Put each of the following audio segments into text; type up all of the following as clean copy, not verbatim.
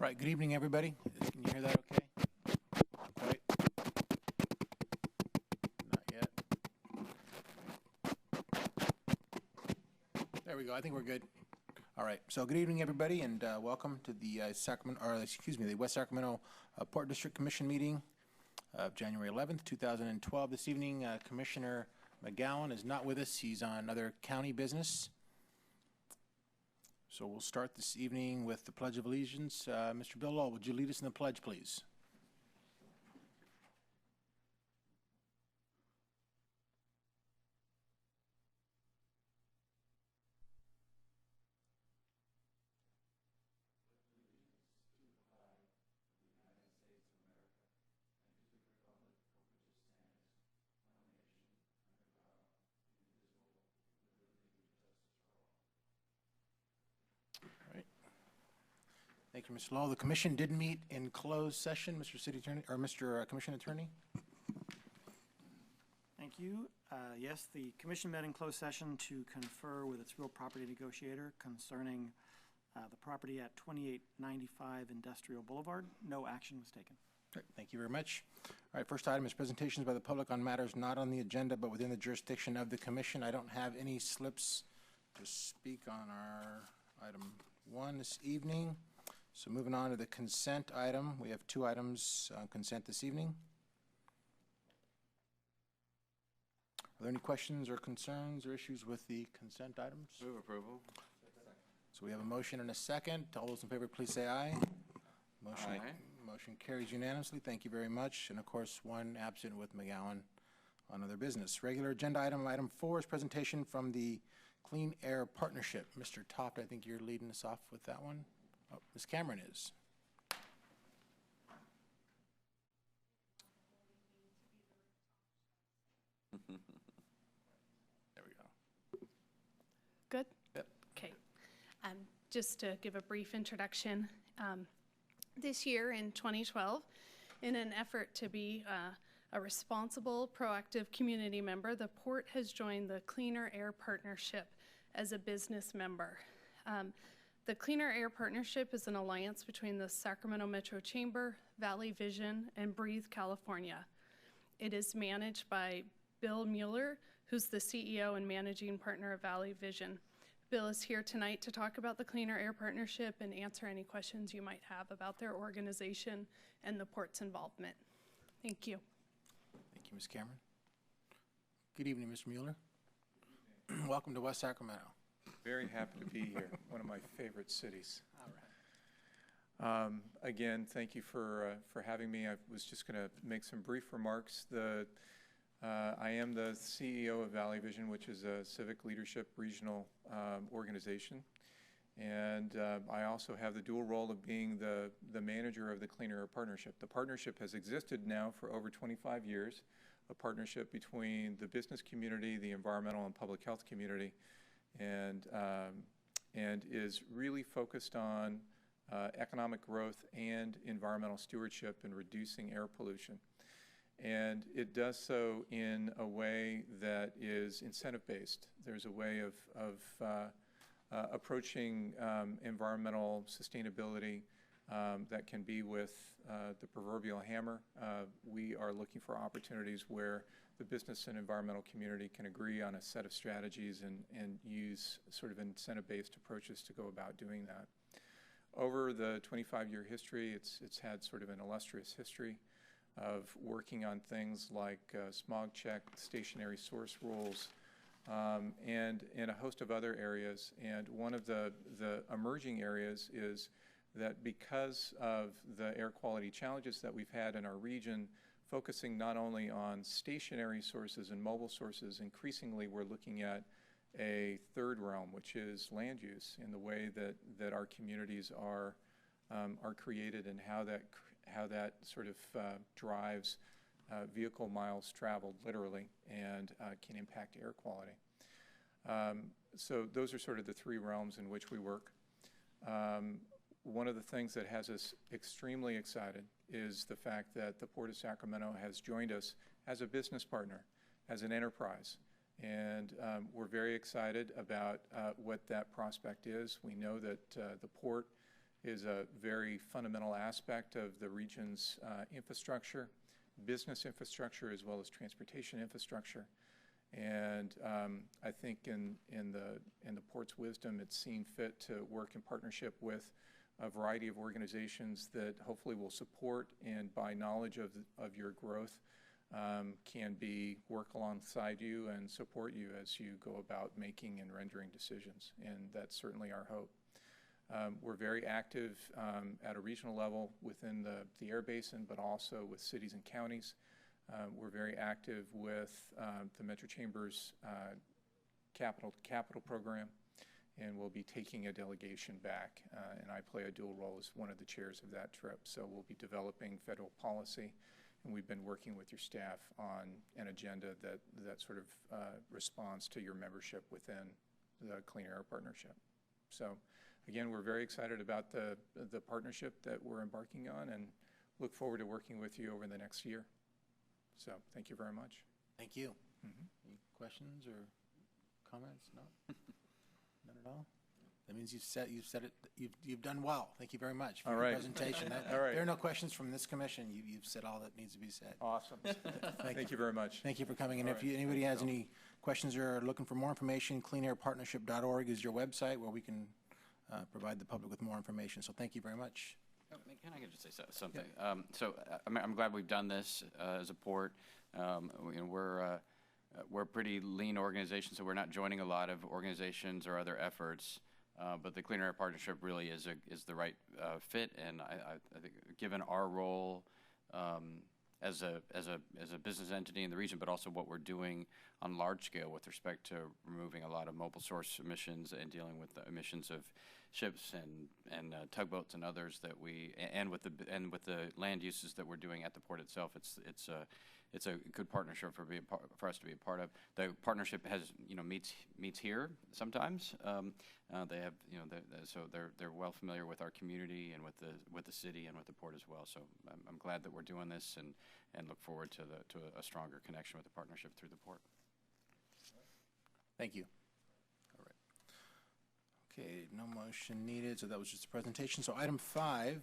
Right, good evening, everybody. Can you hear that okay? Right? Not yet. There we go, I think we're good. All right, so good evening, everybody, and welcome to the the West Sacramento Port District Commission meeting of January 11th, 2012. This evening, Commissioner McGowan is not with us. He's on other county business. So we'll start this evening with the Pledge of Allegiance. Mr. Bill Lowell, would you lead us in the pledge, please? Thank you, Mr. Lowell. The commission did meet in closed session, Mr. City Attorney, or Mr. Commission Attorney. Thank you. Yes, the commission met in closed session to confer with its real property negotiator concerning the property at 2895 Industrial Boulevard. No action was taken. Great, thank you very much. All right, first item is presentations by the public on matters not on the agenda but within the jurisdiction of the commission. I don't have any slips to speak on our item 1 this evening. So moving on to the consent item, we have 2 items on consent this evening. Are there any questions or concerns or issues with the consent items? Move approval. So we have a motion and a second. All those in favor, please say aye. Motion carries unanimously. Thank you very much. And of course, 1 absent with McGowan on other business. Regular agenda item 4 is presentation from the Clean Air Partnership. Mr. Toft, I think you're leading us off with that one. Oh, Ms. Cameron is. There we go. Good? Yep. Okay. Just to give a brief introduction, this year in 2012, in an effort to be a responsible, proactive community member, the Port has joined the Cleaner Air Partnership as a business member. The Cleaner Air Partnership is an alliance between the Sacramento Metro Chamber, Valley Vision, and Breathe, California. It is managed by Bill Mueller, who's the CEO and managing partner of Valley Vision. Bill is here tonight to talk about the Cleaner Air Partnership and answer any questions you might have about their organization and the Port's involvement. Thank you. Thank you, Ms. Cameron. Good evening, Mr. Mueller. Welcome to West Sacramento. Very happy to be here, one of my favorite cities. All right. Again, thank you for having me. I was just going to make some brief remarks. I am the CEO of Valley Vision, which is a civic leadership regional organization. And I also have the dual role of being the manager of the Cleaner Air Partnership. The partnership has existed now for over 25 years, a partnership between the business community, the environmental and public health community, and is really focused on economic growth and environmental stewardship and reducing air pollution. And it does so in a way that is incentive-based. There's a way of approaching environmental sustainability that can be with the proverbial hammer. We are looking for opportunities where the business and environmental community can agree on a set of strategies and use sort of incentive-based approaches to go about doing that. Over the 25-year history, it's had sort of an illustrious history of working on things like smog check, stationary source rules, and in a host of other areas. And one of the emerging areas is that because of the air quality challenges that we've had in our region, focusing not only on stationary sources and mobile sources, increasingly we're looking at a third realm, which is land use, in the way that our communities are created and how that sort of drives vehicle miles traveled, literally, and can impact air quality. So those are sort of the 3 realms in which we work. One of the things that has us extremely excited is the fact that the Port of Sacramento has joined us as a business partner, as an enterprise. And we're very excited about what that prospect is. We know that the Port is a very fundamental aspect of the region's infrastructure, business infrastructure, as well as transportation infrastructure. And I think in the port's wisdom, it's seen fit to work in partnership with a variety of organizations that hopefully will support and, by knowledge of your growth, can work alongside you and support you as you go about making and rendering decisions. And that's certainly our hope. We're very active at a regional level within the air basin, but also with cities and counties. We're very active with the Metro Chamber's capital program, and we'll be taking a delegation back, and I play a dual role as one of the chairs of that trip. So we'll be developing federal policy, and we've been working with your staff on an agenda that sort of responds to your membership within the Clean Air Partnership. So again, we're very excited about the partnership that we're embarking on and look forward to working with you over the next year. So thank you very much. Thank you. Any questions or comments? No? None at all? That means you've done well. Thank you very much for your presentation. All right. There are no questions from this commission. You've said all that needs to be said. Awesome. Thank you very much. Thank you for coming in. All If right. anybody has any questions or are looking for more information, cleanairpartnership.org is your website where we can provide the public with more information. So thank you very much. Can I just say something? I'm glad we've done this as a port. We're a pretty lean organization, so we're not joining a lot of organizations or other efforts. But the Clean Air Partnership really is the right fit, and I think given our role as a business entity in the region, but also what we're doing on large scale with respect to removing a lot of mobile source emissions and dealing with the emissions of ships and tugboats and others that and with the land uses that we're doing at the port itself, it's a good partnership for us to be a part of. The partnership has meets here sometimes. They have so they're well familiar with our community and with the city and with the port as well. So I'm glad that we're doing this and look forward to a stronger connection with the partnership through the port. Thank you. All right. Okay, no motion needed, so that was just a presentation. So item 5,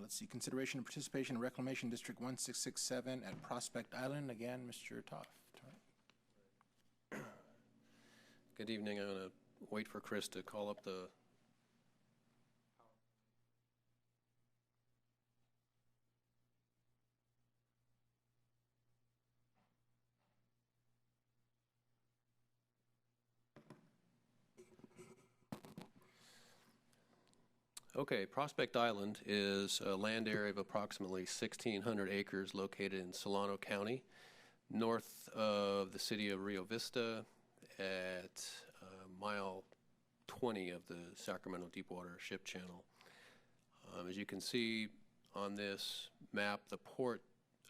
let's see, consideration and participation in Reclamation District 1667 at Prospect Island. Again, Mr. Toft. Good evening. I'm going to wait for Chris to call up the Okay, Prospect Island is a land area of approximately 1,600 acres located in Solano County, north of the city of Rio Vista at mile 20 of the Sacramento Deepwater Ship Channel. As you can see on this map, the port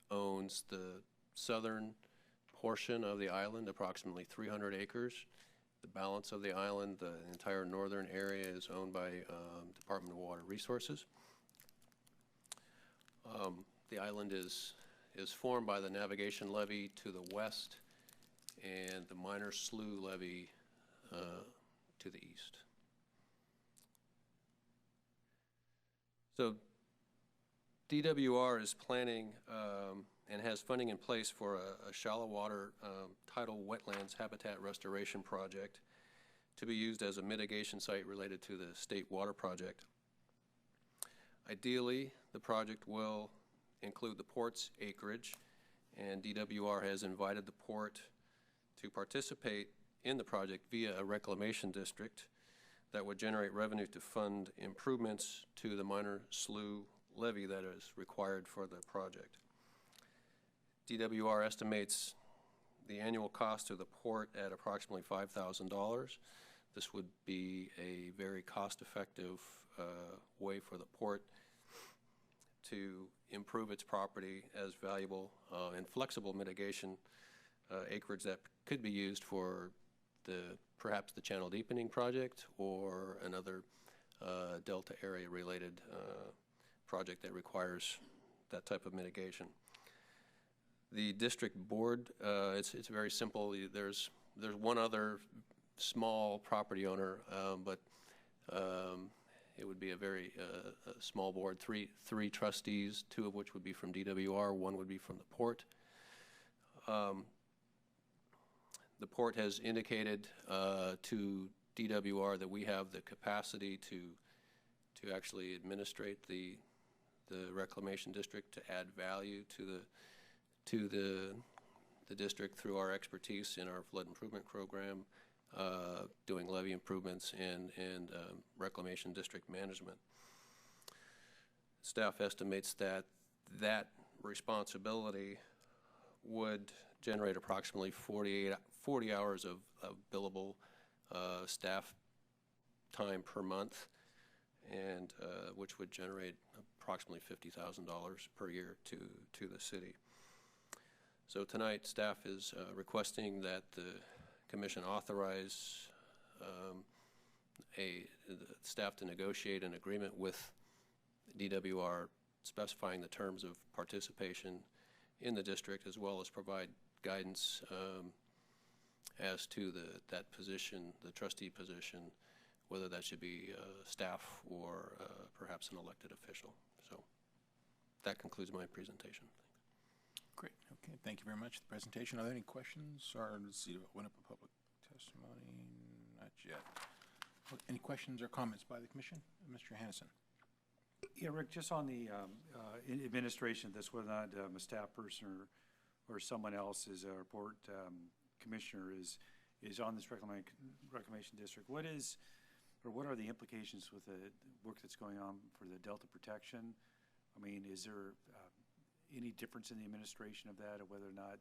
owns the southern portion of the island, approximately 300 acres. The balance of the island, the entire northern area, is owned by Department of Water Resources. The island is formed by the navigation levee to the west and the minor slough levee to the east. So DWR is planning and has funding in place for a shallow water tidal wetlands habitat restoration project to be used as a mitigation site related to the state water project. Ideally, the project will include the port's acreage, and DWR has invited the port to participate in the project via a reclamation district that would generate revenue to fund improvements to the minor slough levee that is required for the project. DWR estimates the annual cost to the port at approximately $5,000. This would be a very cost-effective way for the port to improve its property as valuable and flexible mitigation acreage that could be used for perhaps the channel deepening project or another delta area related project that requires that type of mitigation. The district board, it's very simple. There's one other small property owner, but It would be a very a small board, three trustees, 2 of which would be from DWR, 1 would be from the port. The port has indicated to DWR that we have the capacity to actually administrate the reclamation district, to add value to the district through our expertise in our flood improvement program, doing levee improvements and reclamation district management. Staff estimates that that responsibility would generate approximately 40 hours of billable staff time per month, and which would generate approximately $50,000 per year to the city. So tonight, staff is requesting that the Commission authorize the staff to negotiate an agreement with DWR specifying the terms of participation in the district, as well as provide guidance as to that position, the trustee position, whether that should be staff or perhaps an elected official. So that concludes my presentation. Great. Okay, thank you very much for the presentation. Are there any questions? Or let's see, open up a public testimony. Not yet. Any questions or comments by the Commission? Mr. Hannison. Yeah, Rick, just on the administration of this, whether or not a staff person or someone else is a port commissioner is on this reclamation district, what are the implications with the work that's going on for the Delta protection? I mean, is there any difference in the administration of that, or whether or not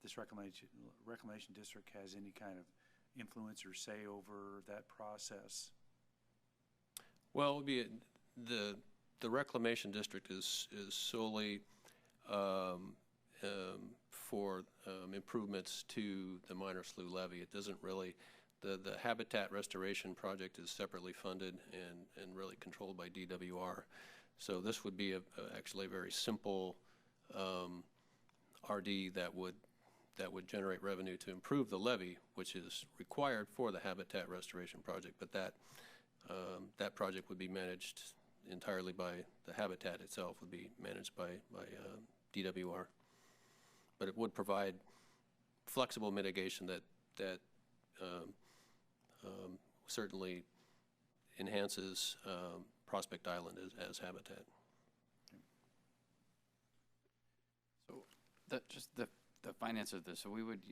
this reclamation district has any kind of influence or say over that process? Well, it would be the reclamation district is solely for improvements to the minor slough levee. It doesn't really, the habitat restoration project is separately funded and really controlled by DWR. So this would be actually a very simple RD that would generate revenue to improve the levee, which is required for the habitat restoration project. But that project would be managed entirely by the habitat itself, would be managed by DWR. But it would provide flexible mitigation that certainly enhances Prospect Island as habitat. So just the finance of this. So it would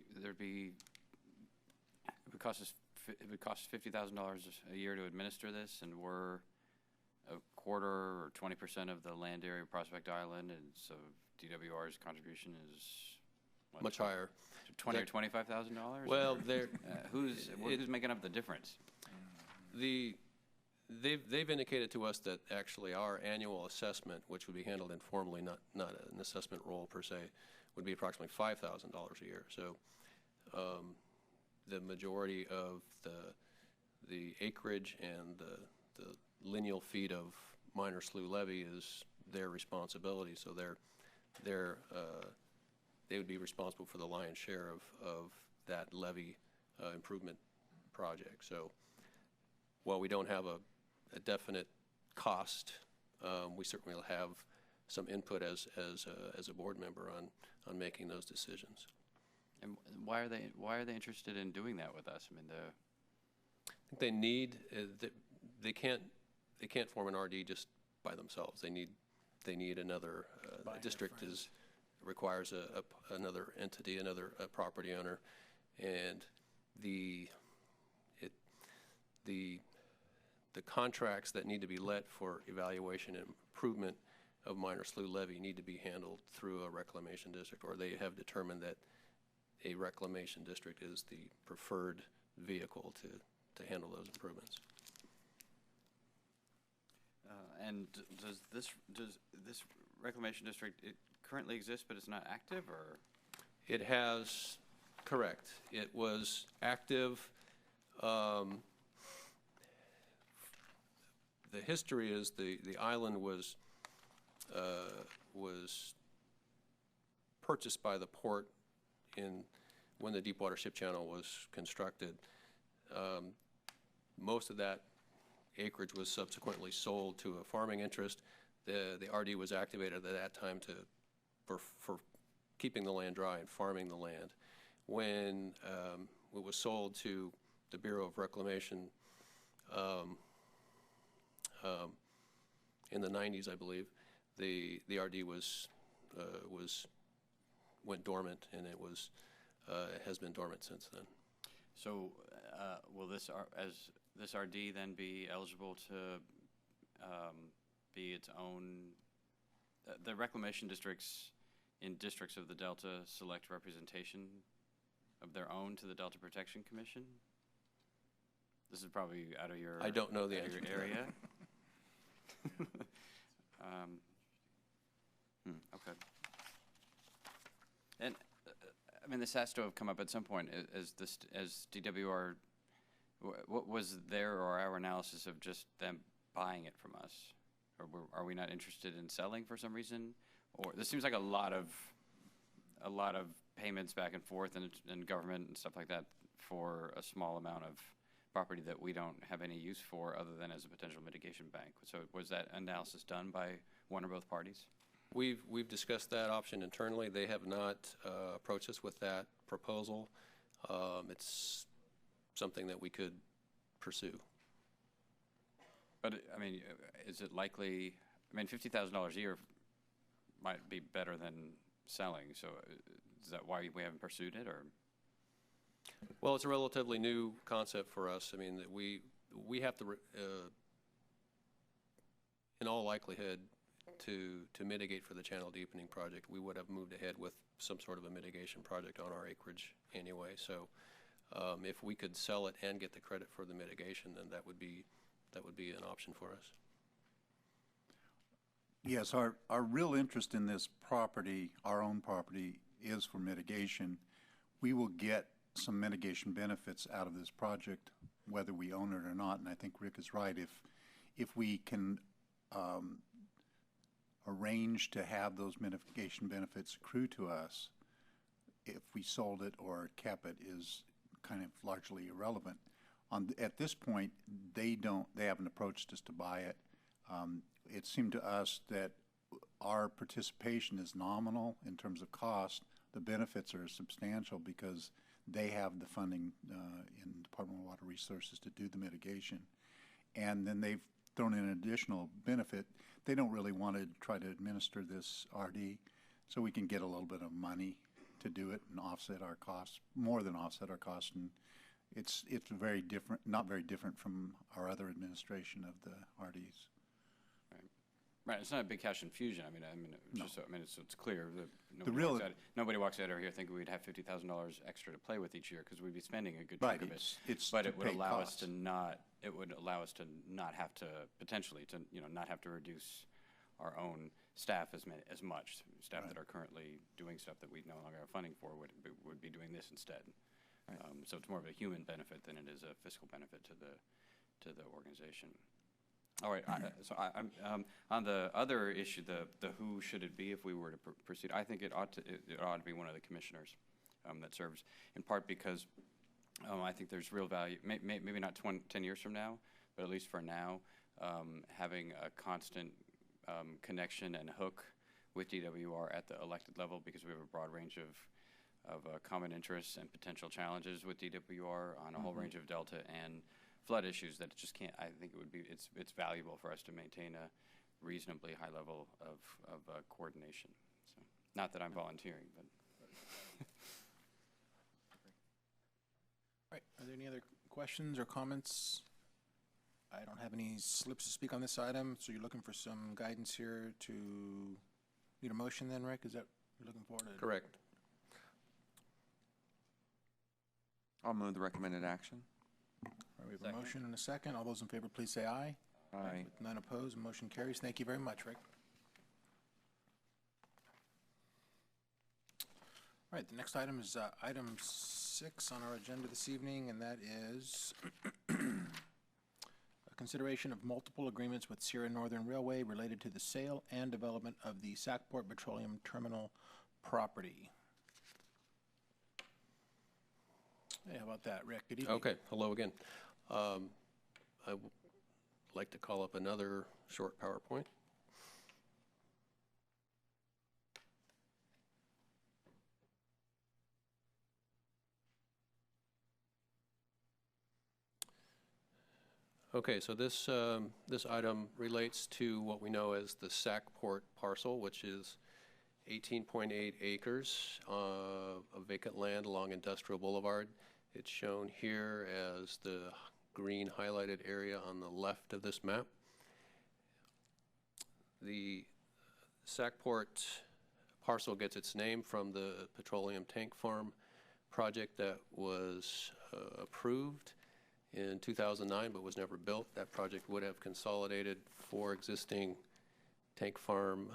cost $50,000 a year to administer this, and we're a quarter or 20% of the land area of Prospect Island, and so DWR's contribution is what, Much higher. $20,000 or $25,000. Well, who's making up the difference? They've indicated to us that actually our annual assessment, which would be handled informally, not an assessment role per se, would be approximately $5,000 a year. So the majority of the acreage and the lineal feet of minor slough levee is their responsibility. So they would be responsible for the lion's share of that levee improvement project. So while we don't have a definite cost, we certainly will have some input as a board member on making those decisions. And why are they interested in doing that with us? I mean, I think they need they can't form an RD just by themselves. They need another district requires another entity, another property owner, and the contracts that need to be let for evaluation and improvement of minor slough levee need to be handled through a reclamation district, or they have determined that a reclamation district is the preferred vehicle to handle those improvements. and does this reclamation district, it currently exists, but it's not active, or? It has, correct. It was active. The history is the island was purchased by the port when the Deepwater Ship Channel was constructed. Most of that acreage was subsequently sold to a farming interest. The RD was activated at that time for keeping the land dry and farming the land. When it was sold to the Bureau of Reclamation in the 90s, I believe, the RD went dormant, and it has been dormant since then. So will this RD then be eligible to be its own? The reclamation districts in districts of the Delta select representation of their own to the Delta Protection Commission? This is probably out of your. I don't know the answer your to area. Okay. And I mean, this has to have come up at some point as DWR. What was their or our analysis of just them buying it from us, or are we not interested in selling for some reason? Or this seems like a lot of payments back and forth and government and stuff like that for a small amount of property that we don't have any use for other than as a potential mitigation bank. So was that analysis done by one or both parties? We've discussed that option internally. They have not approached us with that proposal. It's something that we could pursue. But I mean, is it likely? I mean, $50,000 a year might be better than selling. So is that why we haven't pursued it, or? Well, it's a relatively new concept for us. I mean, that we have to, in all likelihood, to mitigate for the channel deepening project, we would have moved ahead with some sort of a mitigation project on our acreage anyway. So if we could sell it and get the credit for the mitigation, then that would be an option for us. Yes, our real interest in this property, our own property, is for mitigation. We will get some mitigation benefits out of this project, whether we own it or not, and I think Rick is right. If we can arrange to have those mitigation benefits accrue to us, if we sold it or kept it is kind of largely irrelevant. At this point, they haven't approached us to buy it. It seemed to us that our participation is nominal in terms of cost. The benefits are substantial because they have the funding in Department of Water Resources to do the mitigation. And then they've thrown in an additional benefit. They don't really want to try to administer this RD, so we can get a little bit of money to do it and offset our costs, more than offset our costs. And it's very different, not very different from our other administration of the RDs. Right, it's not a big cash infusion. I mean, No. just so, I mean, it's clear that nobody walks out of here thinking we'd have $50,000 extra to play with each year because we'd be spending a good chunk of it. But it would allow us to not. It would allow us to not have to potentially not have to reduce our own staff as much. Staff that are currently doing stuff that we no longer have funding for would be doing this instead. Right. So it's more of a human benefit than it is a fiscal benefit to the organization. All right. I'm on the other issue, the who should it be if we were to proceed. I think it ought to be one of the commissioners that serves, in part because I think there's real value. Maybe not 10 years from now, but at least for now, having a constant connection and hook with DWR at the elected level, because we have a broad range of common interests and potential challenges with DWR on a whole range of Delta and flood issues that just can't. I think it's valuable for us to maintain a reasonably high level of coordination. So, not that I'm volunteering, but. All right, are there any other questions or comments? I don't have any slips to speak on this item, so you're looking for some guidance here to need a motion then, Rick? Is that you're looking forward to? Correct. I'll move the recommended action. All right, we have a motion and a second. All those in favor, please say aye. Aye. With none opposed, motion carries. Thank you very much, Rick. All right, the next item is item 6 on our agenda this evening, and that is a consideration of multiple agreements with Sierra Northern Railway related to the sale and development of the Sackport Petroleum Terminal property. Hey, how about that, Rick? Good evening. Okay, hello again. like to call up another short PowerPoint. Okay, so this item relates to what we know as the Sackport parcel, which is 18.8 acres of vacant land along Industrial Boulevard. It's shown here as the green highlighted area on the left of this map. The Sackport parcel gets its name from the petroleum tank farm project that was approved in 2009 but was never built. That project would have consolidated 4 existing tank farms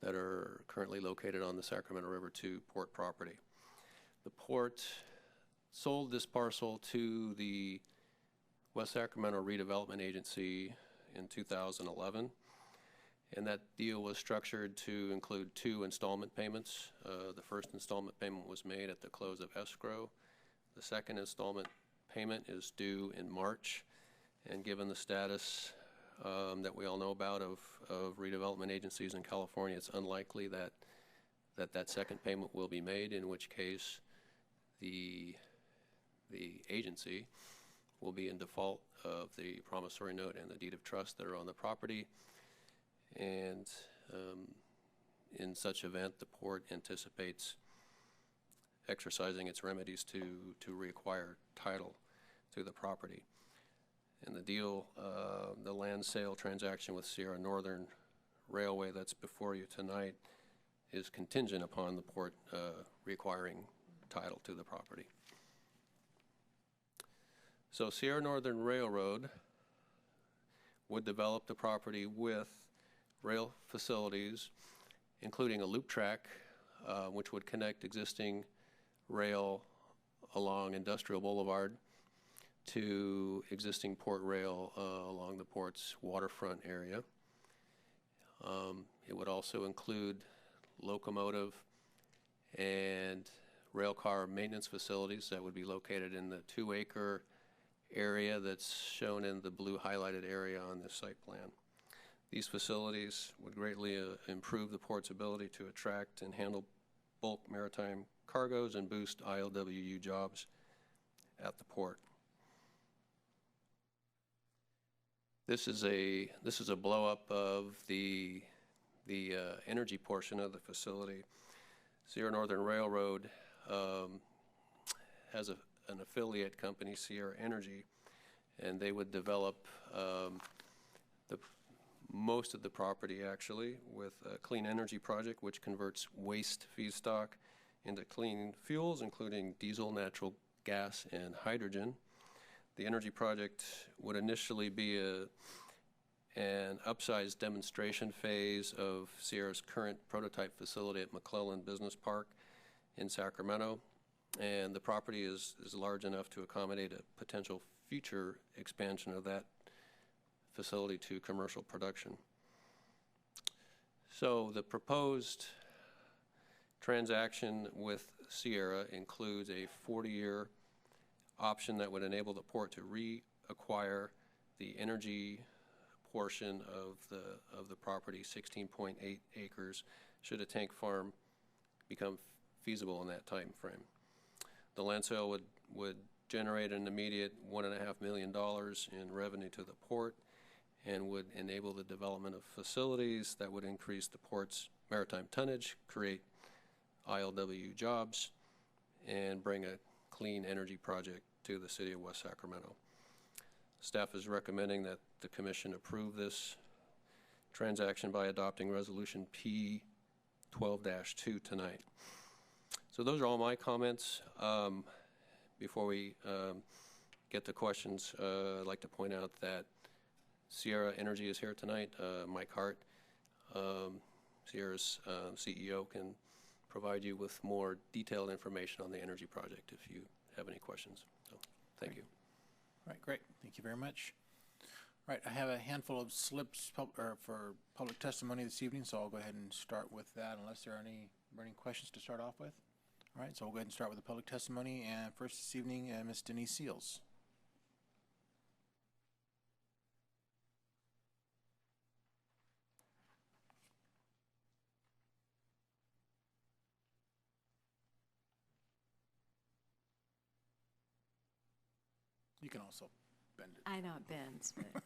that are currently located on the Sacramento River to port property. The port sold this parcel to the West Sacramento Redevelopment Agency in 2011, and that deal was structured to include 2 installment payments. The first installment payment was made at the close of escrow. The second installment payment is due in March, and given the status that we all know about of redevelopment agencies in California, it's unlikely that second payment will be made, in which case the agency will be in default of the promissory note and the deed of trust that are on the property. And in such event, the port anticipates exercising its remedies to reacquire title to the property. And the deal, the land sale transaction with Sierra Northern Railway that's before you tonight is contingent upon the port reacquiring title to the property. So Sierra Northern Railroad would develop the property with rail facilities, including a loop track, which would connect existing rail along Industrial Boulevard to existing port rail along the port's waterfront area. It would also include locomotive and rail car maintenance facilities that would be located in the 2-acre area that's shown in the blue highlighted area on this site plan. These facilities would greatly improve the port's ability to attract and handle bulk maritime cargoes and boost ILWU jobs at the port. This is a blow up of the energy portion of the facility. Sierra Northern Railroad has an affiliate company, Sierra Energy, and they would develop most of the property actually with a clean energy project, which converts waste feedstock into clean fuels, including diesel, natural gas, and hydrogen. The energy project would initially be an upsized demonstration phase of Sierra's current prototype facility at McClellan Business Park in Sacramento, and the property is large enough to accommodate a potential future expansion of that facility to commercial production. So the proposed transaction with Sierra includes a 40-year option that would enable the port to reacquire the energy portion of the property, 16.8 acres, should a tank farm become feasible in that time frame. The land sale would generate an immediate $1.5 million in revenue to the port and would enable the development of facilities that would increase the port's maritime tonnage, create ILWU jobs, and bring a clean energy project to the city of West Sacramento. Staff is recommending that the commission approve this transaction by adopting resolution P12-2 tonight. So those are all my comments. Before we get to questions, I'd like to point out that Sierra Energy is here tonight. Mike Hart, Sierra's CEO, can provide you with more detailed information on the energy project if you have any questions. So, thank you. All right, great. Thank you very much. All right, I have a handful of slips for public testimony this evening, so I'll go ahead and start with that unless there are any burning questions to start off with. All right, so we'll go ahead and start with the public testimony. And first this evening, Ms. Denise Seals. You can also bend it. I know it bends, but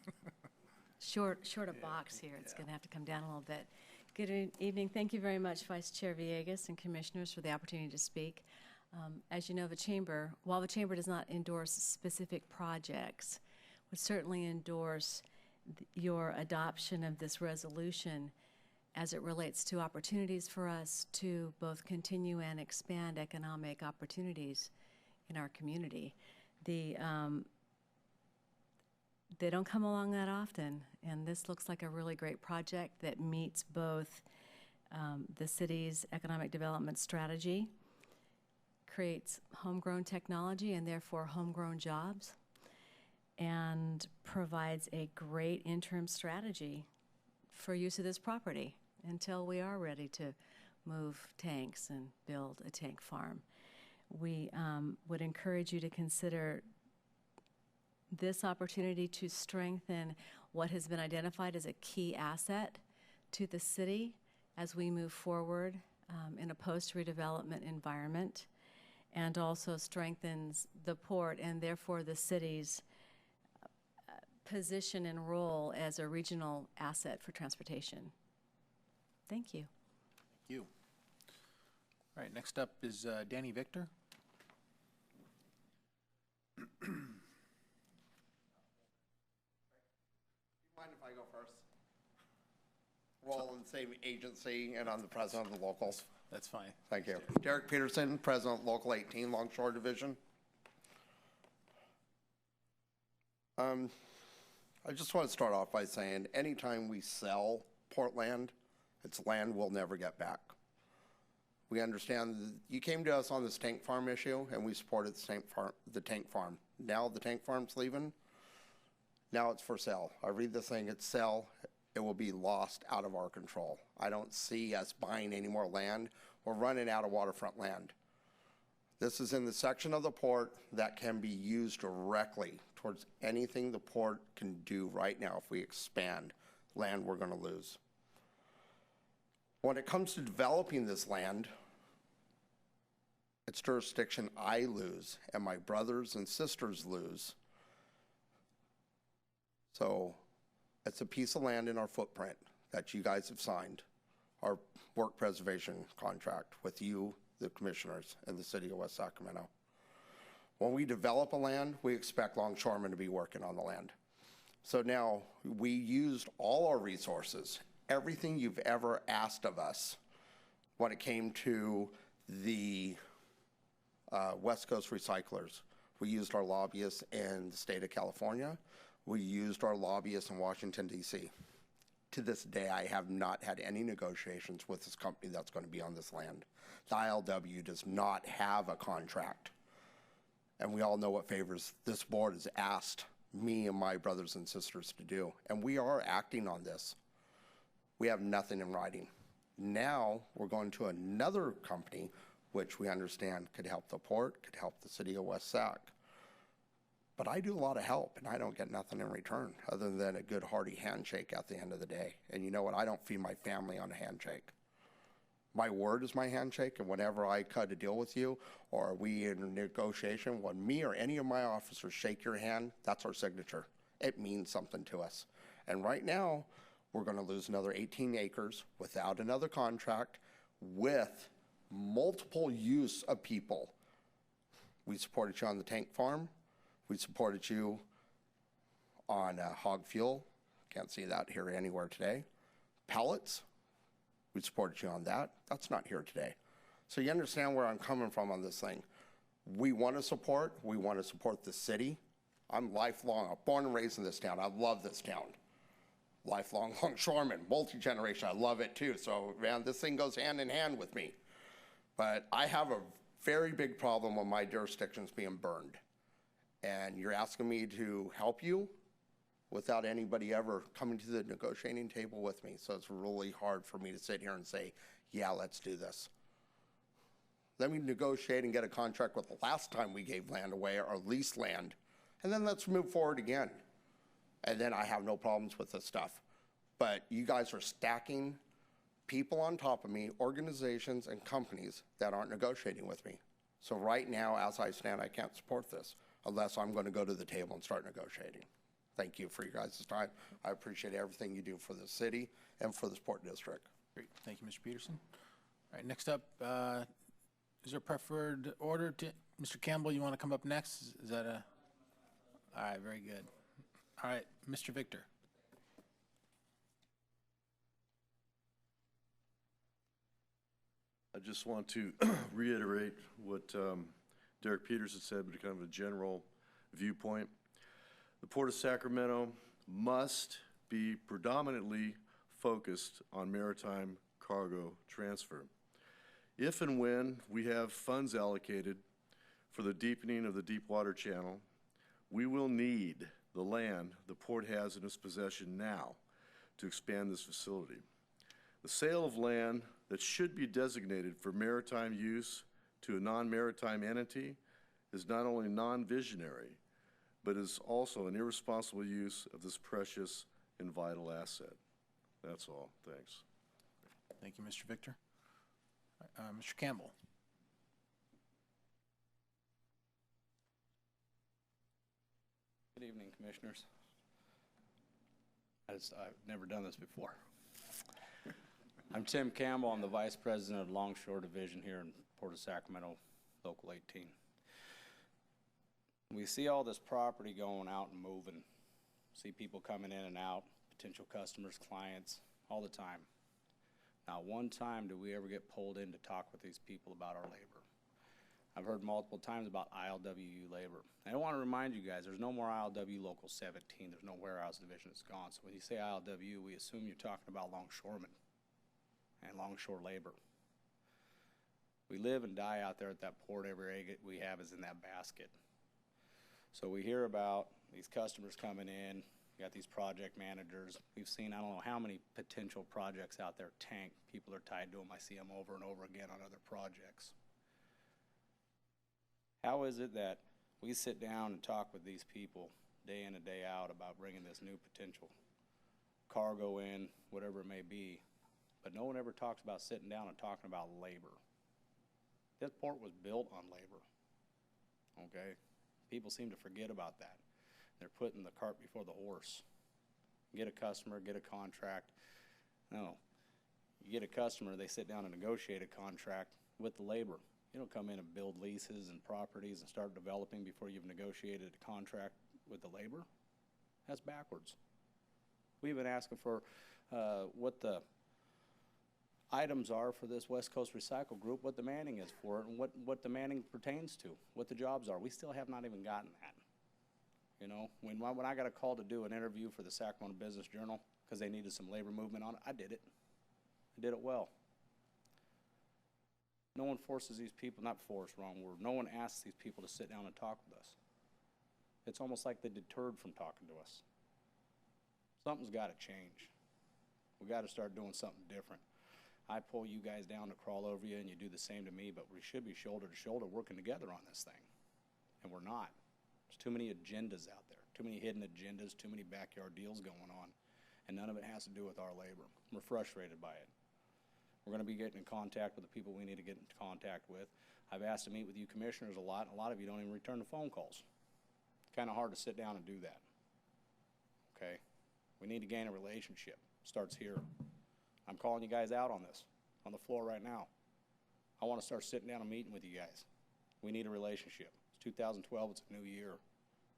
short a box here. It's going to have to come down a little bit. Good evening. Thank you very much, Vice Chair Villegas and Commissioners, for the opportunity to speak. As you know, while the Chamber does not endorse specific projects, would certainly endorse your adoption of this resolution as it relates to opportunities for us to both continue and expand economic opportunities in our community. They don't come along that often, and this looks like a really great project that meets both the city's economic development strategy, creates homegrown technology and therefore homegrown jobs, and provides a great interim strategy for use of this property until we are ready to move tanks and build a tank farm. We would encourage you to consider this opportunity to strengthen what has been identified as a key asset to the city as we move forward in a post-redevelopment environment, and also strengthens the port and therefore the city's position and role as a regional asset for transportation. Thank you. Thank you. All right, next up is Danny Victor. Mind if I go first? We're all in the same agency, and I'm the president of the locals. That's fine. Thank you. Derek Peterson, President, Local 18, Longshore Division. I just want to start off by saying anytime we sell port land, it's land we'll never get back. We understand that you came to us on this tank farm issue, and we supported the tank farm. Now the tank farm's leaving. Now it's for sale. I read this thing, it's sell. It will be lost out of our control. I don't see us buying any more land. We're running out of waterfront land. This is in the section of the port that can be used directly towards anything the port can do right now. If we expand land, we're going to lose. When it comes to developing this land, it's jurisdiction I lose and my brothers and sisters lose. So it's a piece of land in our footprint that you guys have signed, our work preservation contract with you, the commissioners, and the city of West Sacramento. When we develop a land, we expect longshoremen to be working on the land. So now we used all our resources, everything you've ever asked of us when it came to the West Coast recyclers. We used our lobbyists in the state of California. We used our lobbyists in Washington, D.C. To this day, I have not had any negotiations with this company that's going to be on this land. The ILW does not have a contract. And we all know what favors this board has asked me and my brothers and sisters to do. And we are acting on this. We have nothing in writing. Now we're going to another company, which we understand could help the port, could help the city of West Sac. But I do a lot of help, and I don't get nothing in return other than a good hearty handshake at the end of the day. And you know what? I don't feed my family on a handshake. My word is my handshake, and whenever I cut a deal with you or we in a negotiation, when me or any of my officers shake your hand, that's our signature. It means something to us. And right now, we're going to lose another 18 acres without another contract with multiple use of people. We supported you on the tank farm. We supported you on hog fuel. Can't see that here anywhere today. Pellets. We supported you on that. That's not here today. So you understand where I'm coming from on this thing. We want to support the city. I'm lifelong, I'm born and raised in this town. I love this town. Lifelong longshoreman, multi-generation, I love it too. So man, this thing goes hand in hand with me. But I have a very big problem with my jurisdictions being burned. And you're asking me to help you without anybody ever coming to the negotiating table with me. So it's really hard for me to sit here and say, yeah, let's do this. Let me negotiate and get a contract with the last time we gave land away, or leased land, and then let's move forward again. And then I have no problems with this stuff. But you guys are stacking people on top of me, organizations and companies that aren't negotiating with me. So right now, as I stand, I can't support this unless I'm going to go to the table and start negotiating. Thank you for your guys' time. I appreciate everything you do for the city and for the Sport District. Great, thank you, Mr. Peterson. All right, next up, is there a preferred order to, Mr. Campbell, you want to come up next? Is that a, all right, very good. All right, Mr. Victor. I just want to reiterate what Derek Peterson said, but kind of a general viewpoint. The Port of Sacramento must be predominantly focused on maritime cargo transfer. If and when we have funds allocated for the deepening of the Deepwater Channel, we will need the land the port has in its possession now to expand this facility. The sale of land that should be designated for maritime use to a non-maritime entity is not only non-visionary, but is also an irresponsible use of this precious and vital asset. That's all. Thanks. Thank you, Mr. Victor. Mr. Campbell. Good evening, Commissioners. I've never done this before. I'm Tim Campbell. I'm the Vice President of Longshore Division here in Port of Sacramento, Local 18. We see all this property going out and moving. See people coming in and out, potential customers, clients, all the time. Not one time do we ever get pulled in to talk with these people about our labor. I've heard multiple times about ILWU labor. I want to remind you guys, there's no more ILW Local 17. There's no warehouse division. It's gone. So when you say ILWU, we assume you're talking about longshoremen and longshore labor. We live and die out there at that port. Every egg we have is in that basket. So we hear about these customers coming in. We got these project managers. We've seen I don't know how many potential projects out there tank. People are tied to them. I see them over and over again on other projects. How is it that we sit down and talk with these people day in and day out about bringing this new potential cargo in, whatever it may be, but no one ever talks about sitting down and talking about labor? This port was built on labor, okay? People seem to forget about that. They're putting the cart before the horse. Get a customer, get a contract. No, you get a customer, they sit down and negotiate a contract with the labor. You don't come in and build leases and properties and start developing before you've negotiated a contract with the labor. That's backwards. We've been asking for what the items are for this West Coast Recycle Group, what the manning is for it, and what the manning pertains to, what the jobs are. We still have not even gotten that. You know, when I got a call to do an interview for the Sacramento Business Journal because they needed some labor movement on it, I did it. I did it well. No one forces these people, not force, wrong word. No one asks these people to sit down and talk with us. It's almost like they're deterred from talking to us. Something's got to change. We got to start doing something different. I pull you guys down to crawl over you and you do the same to me, but we should be shoulder to shoulder working together on this thing. And we're not. There's too many agendas out there, too many hidden agendas, too many backyard deals going on, and none of it has to do with our labor. We're frustrated by it. We're going to be getting in contact with the people we need to get in contact with. I've asked to meet with you commissioners a lot, and a lot of you don't even return the phone calls. It's kind of hard to sit down and do that. Okay? We need to gain a relationship. Starts here. I'm calling you guys out on this, on the floor right now. I want to start sitting down and meeting with you guys. We need a relationship. It's 2012, it's a new year.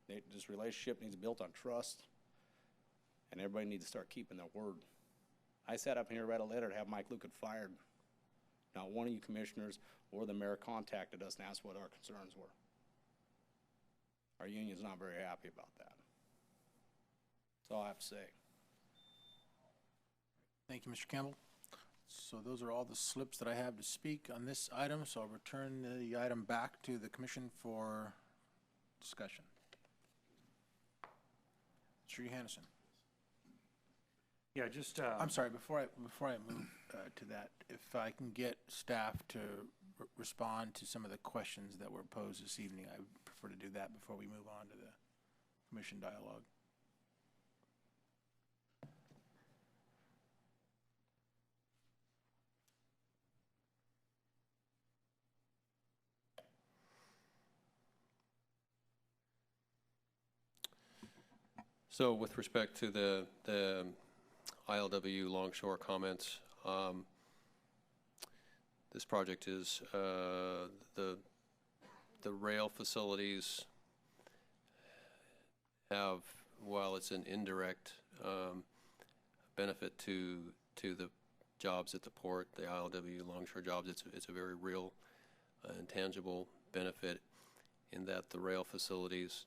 This relationship needs to be built on trust, and everybody needs to start keeping their word. I sat up here and read a letter to have Mike Lucan fired. Not one of you commissioners or the mayor contacted us and asked what our concerns were. Our union's not very happy about that. That's all I have to say. Thank you, Mr. Campbell. So those are all the slips that I have to speak on this item, so I'll return the item back to the commission for discussion. Mr. Johannesson. Yeah, just. I'm sorry, before I move to that, if I can get staff to respond to some of the questions that were posed this evening, I would prefer to do that before we move on to the commission dialogue. So with respect to the ILW Longshore comments, this project is the rail facilities have, while it's an indirect benefit to the jobs at the port, the ILW Longshore jobs, it's a very real and tangible benefit in that the rail facilities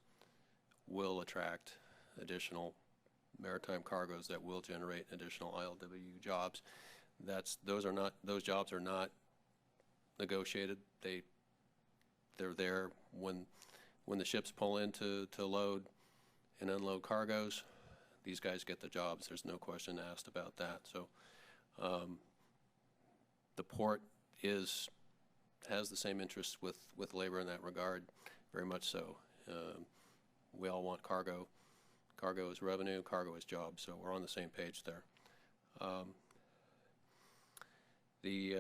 will attract additional maritime cargoes that will generate additional ILW jobs. Those jobs are not negotiated. They're there when the ships pull in to load and unload cargoes. These guys get the jobs. There's no question asked about that. So the port has the same interests with labor in that regard, very much so. We all want cargo. Cargo is revenue, cargo is jobs, so we're on the same page there. The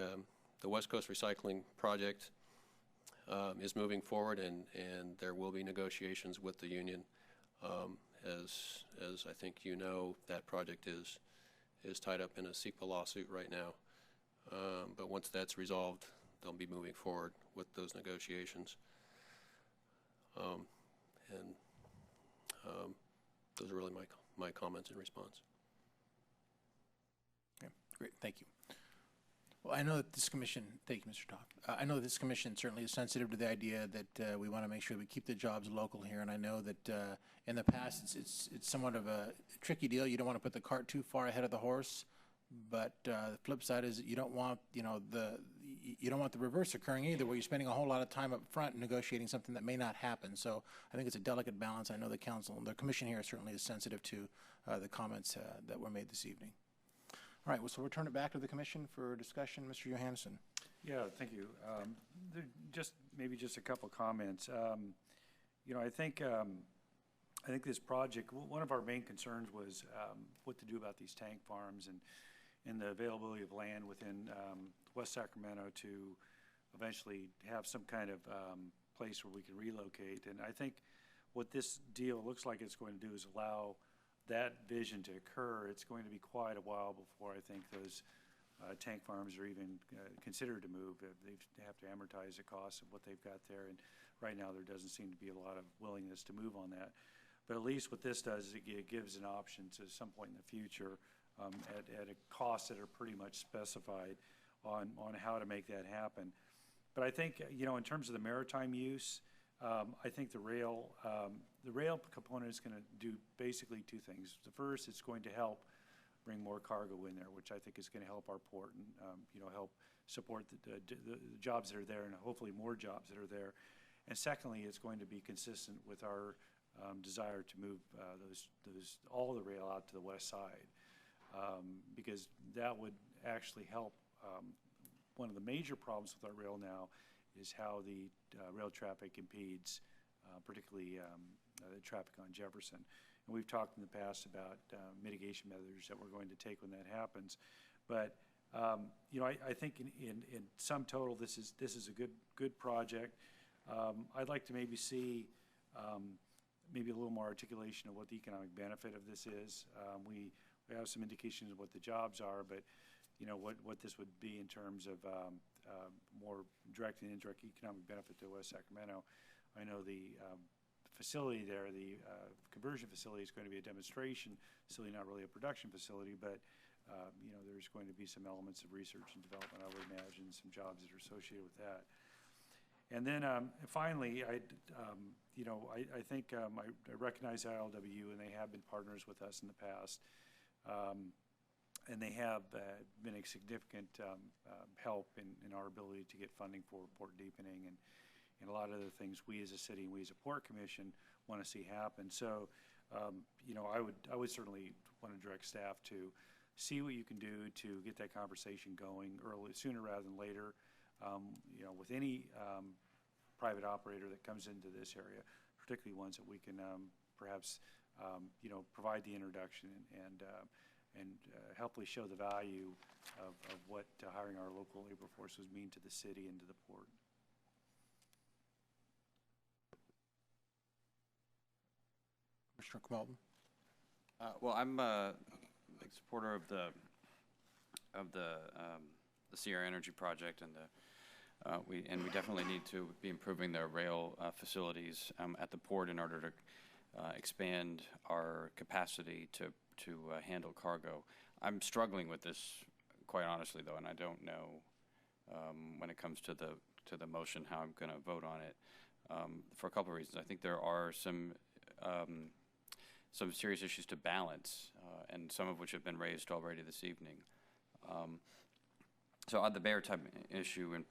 West Coast Recycling Project is moving forward, and there will be negotiations with the union. As I think you know, that project is tied up in a CEQA lawsuit right now. But once that's resolved, they'll be moving forward with those negotiations. Those are really my comments in response. Okay, great, thank you. Well, I know that this commission, thank you, Mr. Todd. I know this commission certainly is sensitive to the idea that we want to make sure we keep the jobs local here, and I know that in the past it's somewhat of a tricky deal. You don't want to put the cart too far ahead of the horse, but the flip side is that you don't want the reverse occurring either, where you're spending a whole lot of time up front negotiating something that may not happen. So I think it's a delicate balance. I know the council and the commission here certainly is sensitive to the comments that were made this evening. All right, well, so we'll turn it back to the commission for discussion. Mr. Johansson. Yeah, thank you. Maybe just a couple comments. I think this project, one of our main concerns was what to do about these tank farms and the availability of land within West Sacramento to eventually have some kind of place where we can relocate. And I think what this deal looks like it's going to do is allow that vision to occur. It's going to be quite a while before I think those tank farms are even considered to move. They have to amortize the cost of what they've got there, and right now there doesn't seem to be a lot of willingness to move on that. But at least what this does is it gives an option to some point in the future at a cost that are pretty much specified on how to make that happen. But I think, in terms of the maritime use, I think the rail component is going to do basically two things. The first, it's going to help bring more cargo in there, which I think is going to help our port and help support the jobs that are there, and hopefully more jobs that are there. And secondly, it's going to be consistent with our desire to move all the rail out to the west side, because that would actually help. One of the major problems with our rail now is how the rail traffic impedes, particularly the traffic on Jefferson. And we've talked in the past about mitigation measures that we're going to take when that happens. But I think in sum total, this is a good project. I'd like to maybe see maybe a little more articulation of what the economic benefit of this is. We have some indications of what the jobs are, but what this would be in terms of more direct and indirect economic benefit to West Sacramento. I know the facility there, the conversion facility, is going to be a demonstration facility, not really a production facility, but there's going to be some elements of research and development, I would imagine, some jobs that are associated with that. And then finally, I think I recognize ILW, and they have been partners with us in the past. And they have been a significant help in our ability to get funding for port deepening and a lot of other things we as a city and we as a port commission want to see happen. So, I would certainly want to direct staff to see what you can do to get that conversation going sooner rather than later. With any private operator that comes into this area, particularly ones that we can perhaps provide the introduction and helpfully show the value of what hiring our local labor force would mean to the city and to the port. Commissioner Kmalton. Well, I'm a big supporter of the Sierra Energy project, and we definitely need to be improving the rail facilities at the port in order to expand our capacity to handle cargo. I'm struggling with this, quite honestly, though, and I don't know when it comes to the motion how I'm going to vote on it for a couple of reasons. I think there are some serious issues to balance, and some of which have been raised already this evening. So on the maritime issue, and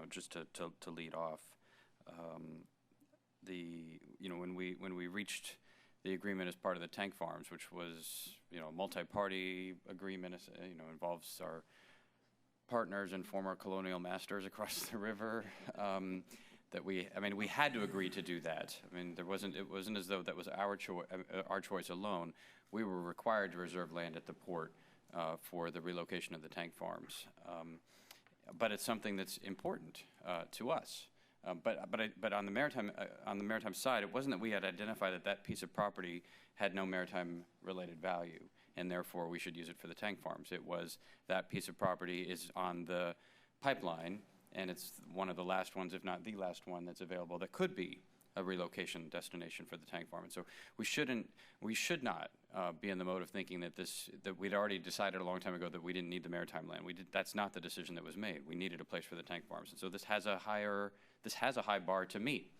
just to lead off, when we reached the agreement as part of the tank farms, which was a multi-party agreement, involves our partners and former colonial masters across the river. That we had to agree to do that. It wasn't as though that was our choice alone. We were required to reserve land at the port for the relocation of the tank farms. But it's something that's important to us. But on the maritime side, it wasn't that we had identified that piece of property had no maritime related value, and therefore we should use it for the tank farms. It was that piece of property is on the pipeline, and it's one of the last ones, if not the last one, that's available that could be a relocation destination for the tank farm. And so we should not be in the mode of thinking that we'd already decided a long time ago that we didn't need the maritime land. That's not the decision that was made. We needed a place for the tank farms. And so this has a high bar to meet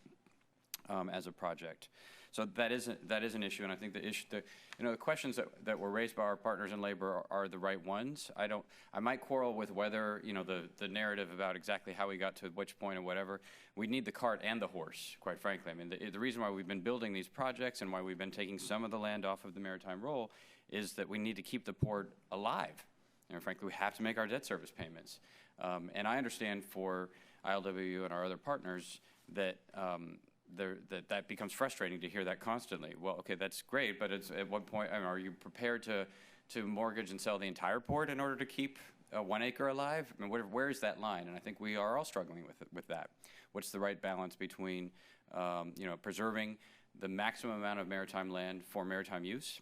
as a project. So that is an issue, and I think the questions that were raised by our partners in labor are the right ones. I might quarrel with whether the narrative about exactly how we got to which point or whatever. We need the cart and the horse, quite frankly. The reason why we've been building these projects and why we've been taking some of the land off of the maritime roll is that we need to keep the port alive. And frankly, we have to make our debt service payments. And I understand for ILWU and our other partners that that becomes frustrating to hear that constantly. Well, okay, that's great, but at what point, are you prepared to mortgage and sell the entire port in order to keep 1 acre alive? Where is that line? And I think we are all struggling with that. What's the right balance between, preserving the maximum amount of maritime land for maritime use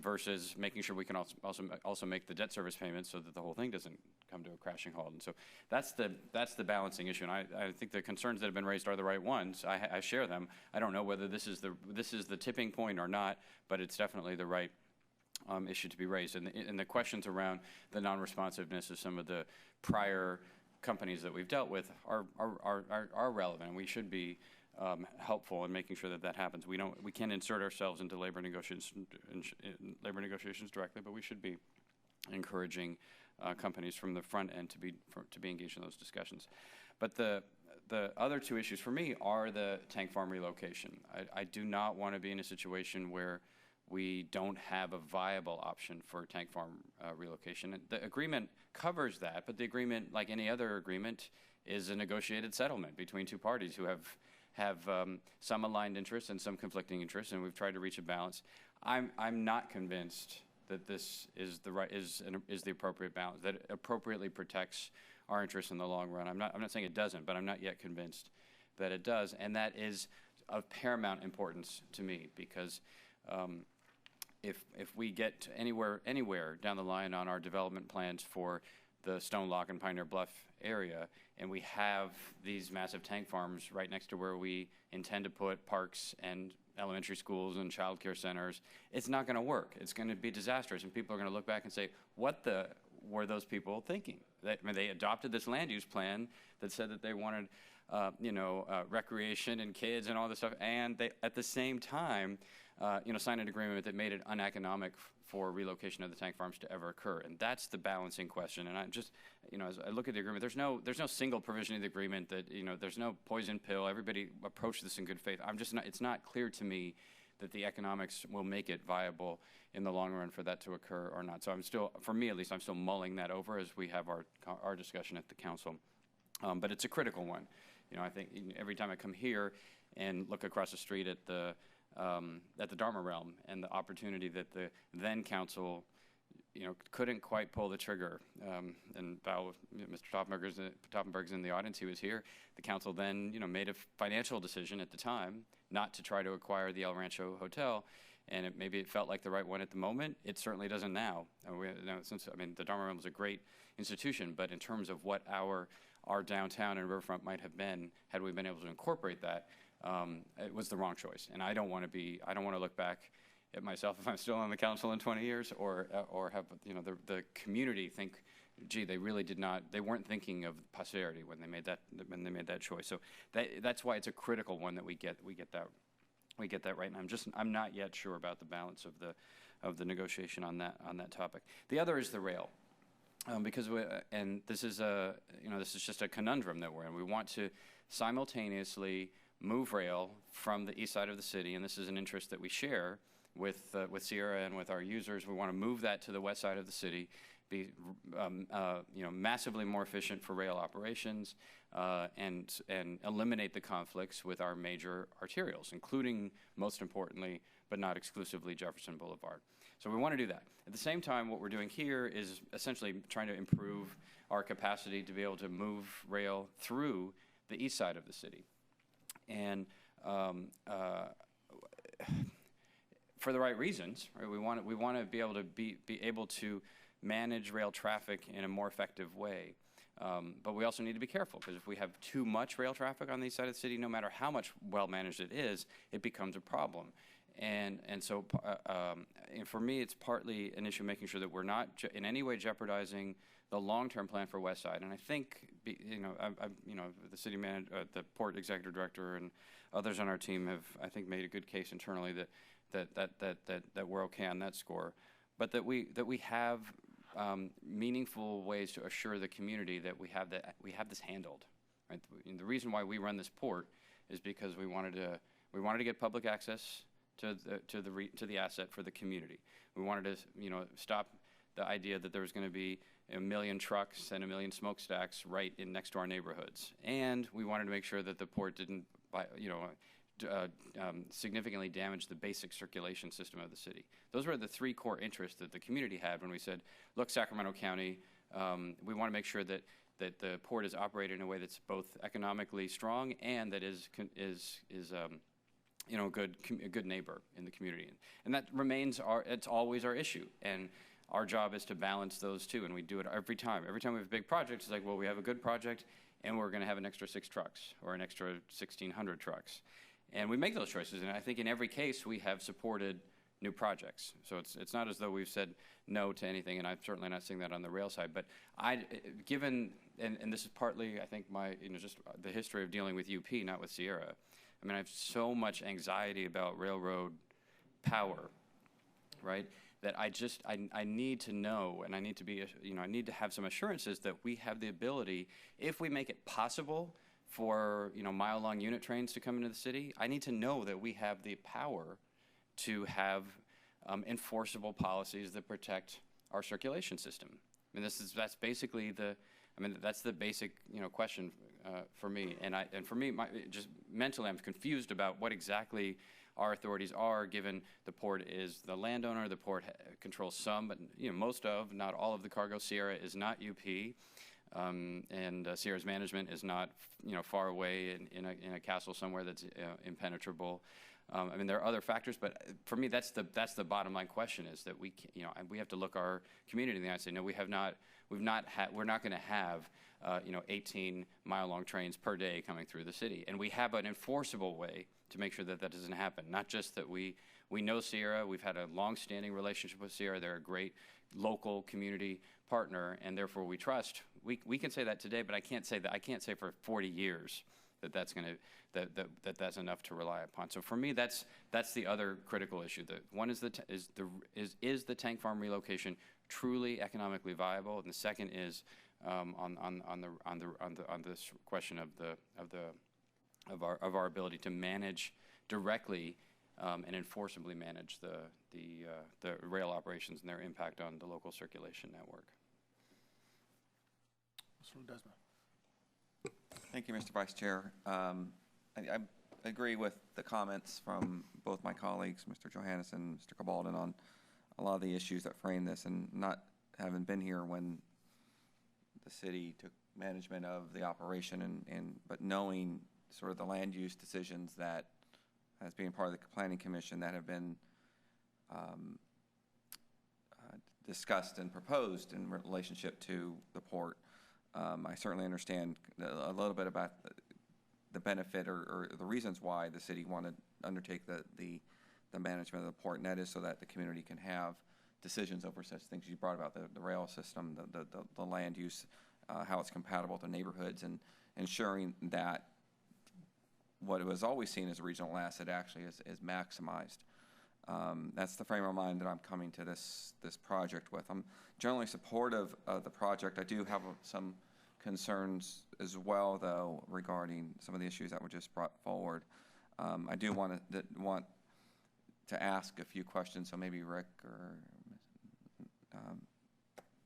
versus making sure we can also make the debt service payments so that the whole thing doesn't come to a crashing halt. And so that's the balancing issue. And I think the concerns that have been raised are the right ones. I share them. I don't know whether this is the tipping point or not, but it's definitely the right issue to be raised. And the questions around the non-responsiveness of some of the prior companies that we've dealt with are relevant. We should be helpful in making sure that happens. We can't insert ourselves into labor negotiations directly, but we should be encouraging companies from the front end to be engaged in those discussions. But the other two issues for me are the tank farm relocation. I do not want to be in a situation where we don't have a viable option for tank farm relocation. The agreement covers that, but the agreement, like any other agreement, is a negotiated settlement between two parties who have some aligned interests and some conflicting interests, and we've tried to reach a balance. I'm not convinced that this is the appropriate balance, that it appropriately protects our interests in the long run. I'm not saying it doesn't, but I'm not yet convinced that it does, and that is of paramount importance to me, because if we get to anywhere down the line on our development plans for the Stone Lock and Pioneer Bluff area, and we have these massive tank farms right next to where we intend to put parks and elementary schools and child care centers, it's not going to work. It's going to be disastrous, and people are going to look back and say, what were those people thinking? They adopted this land use plan that said that they wanted recreation and kids and all this stuff, and they, at the same time, signed an agreement that made it uneconomic for relocation of the tank farms to ever occur. And that's the balancing question. And I just, as I look at the agreement, there's no single provision of the agreement that, there's no poison pill. Everybody approached this in good faith. It's not clear to me that the economics will make it viable in the long run for that to occur or not. So for me at least, I'm still mulling that over as we have our discussion at the council. But it's a critical one. I think every time I come here and look across the street at the Dharma realm and the opportunity that the then council, couldn't quite pull the trigger. And Mr. Toppenberg's in the audience. He was here. The council then, made a financial decision at the time not to try to acquire the El Rancho Hotel, and maybe it felt like the right one at the moment. It certainly doesn't now. The Dharma Room was a great institution, but in terms of what our downtown and riverfront might have been had we been able to incorporate that, it was the wrong choice. And I don't want to look back at myself if I'm still on the council in 20 years, or have the community think, gee, they weren't thinking of posterity when they made that choice. So that's why it's a critical one that we get that right. And I'm not yet sure about the balance of the negotiation on that topic. The other is the rail. Because this is just a conundrum that we're in. We want to simultaneously move rail from the east side of the city, and this is an interest that we share with Sierra and with our users. We want to move that to the west side of the city, be massively more efficient for rail operations, and eliminate the conflicts with our major arterials, including, most importantly, but not exclusively, Jefferson Boulevard. So we want to do that. At the same time, what we're doing here is essentially trying to improve our capacity to be able to move rail through the east side of the city. And for the right reasons, right? We want to be able to be able to manage rail traffic in a more effective way. But we also need to be careful, because if we have too much rail traffic on the east side of the city, no matter how much well managed it is, it becomes a problem. And so for me, it's partly an issue making sure that we're not in any way jeopardizing the long-term plan for West Side. And I think, the city manager, the port executive director, and others on our team have, I think, made a good case internally that we're okay on that score, but that we have meaningful ways to assure the community that we have this handled. Right? And the reason why we run this port is because we wanted to get public access to the asset for the community. We wanted to stop the idea that there was going to be 1 million trucks and 1 million smokestacks right in next to our neighborhoods, and we wanted to make sure that the port didn't significantly damage the basic circulation system of the city. Those were the three core interests that the community had when we said, look, Sacramento County, we want to make sure that the port is operated in a way that's both economically strong and that is a good neighbor in the community. And that remains it's always our issue. And our job is to balance those two, and we do it every time. Every time we have a big project, it's like, well, we have a good project, and we're going to have an extra 6 trucks or an extra 1,600 trucks. And we make those choices, and I think in every case we have supported new projects. So it's not as though we've said no to anything, and I'm certainly not saying that on the rail side. But given this is partly, I think, my just the history of dealing with UP, not with Sierra. I mean, I have so much anxiety about railroad power, right? That I need to know, and I need to be, I need to have some assurances that we have the ability, if we make it possible for, mile-long unit trains to come into the city, I need to know that we have the power to have enforceable policies that protect our circulation system. I mean, that's basically that's the basic, question for me. And for me, just mentally, I'm confused about what exactly our authorities are, given the port is the landowner, the port controls some, but most of, not all of the cargo. Sierra is not UP, and Sierra's management is not far away in a castle somewhere that's impenetrable. I mean, there are other factors, but for me, that's the bottom line question: is that we have to look our community in the eye and say, no, we're not going to have 18-mile-long trains per day coming through the city, and we have an enforceable way to make sure that that doesn't happen. Not just that we know Sierra, we've had a long-standing relationship with Sierra. They're a great local community partner, and therefore we trust. We can say that today, but I can't say for 40 years that's enough to rely upon. So for me, that's the other critical issue. The one is the tank farm relocation truly economically viable, and the second is on this question of our ability to manage directly and enforceably manage the rail operations and their impact on the local circulation network. Mr. Ledesma. Thank you, Mr. Vice Chair. I agree with the comments from both my colleagues, Mr. Johannes and Mr. Cabalden, on a lot of the issues that frame this, and not having been here when the city took management of the operation, but knowing sort of the land use decisions that, as being part of the Planning Commission, that have been discussed and proposed in relationship to the port. I certainly understand a little bit about the benefit or the reasons why the city wanted to undertake the management of the port, and that is so that the community can have decisions over such things you brought about, the rail system, the land use, how it's compatible with the neighborhoods, and ensuring that what was always seen as a regional asset actually is maximized. That's the frame of mind that I'm coming to this project with. I'm generally supportive of the project. I do have some concerns as well, though, regarding some of the issues that were just brought forward. I do want to ask a few questions, so maybe Rick or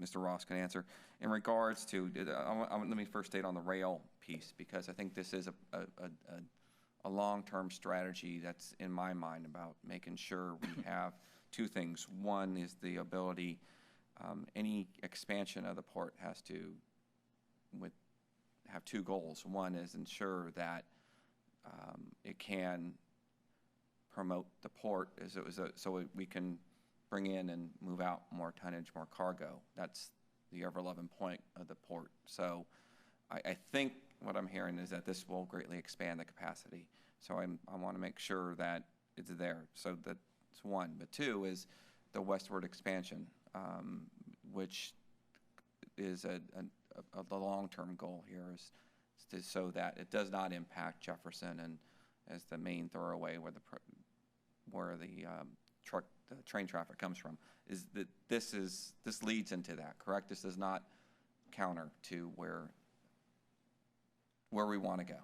Mr. Ross can answer. In regards to, let me first state on the rail piece, because I think this is a long-term strategy that's in my mind about making sure we have two things. One is the ability, any expansion of the port has to have two goals. One is ensure that it can promote the port so we can bring in and move out more tonnage, more cargo. That's the ever-loving point of the port. So I think what I'm hearing is that this will greatly expand the capacity. So I want to make sure that it's there. So that's one. But two is the westward expansion, which is the long-term goal here, is so that it does not impact Jefferson and as the main thoroughway where the train traffic comes from. Is that this leads into that, correct? This does not counter to where we want to go.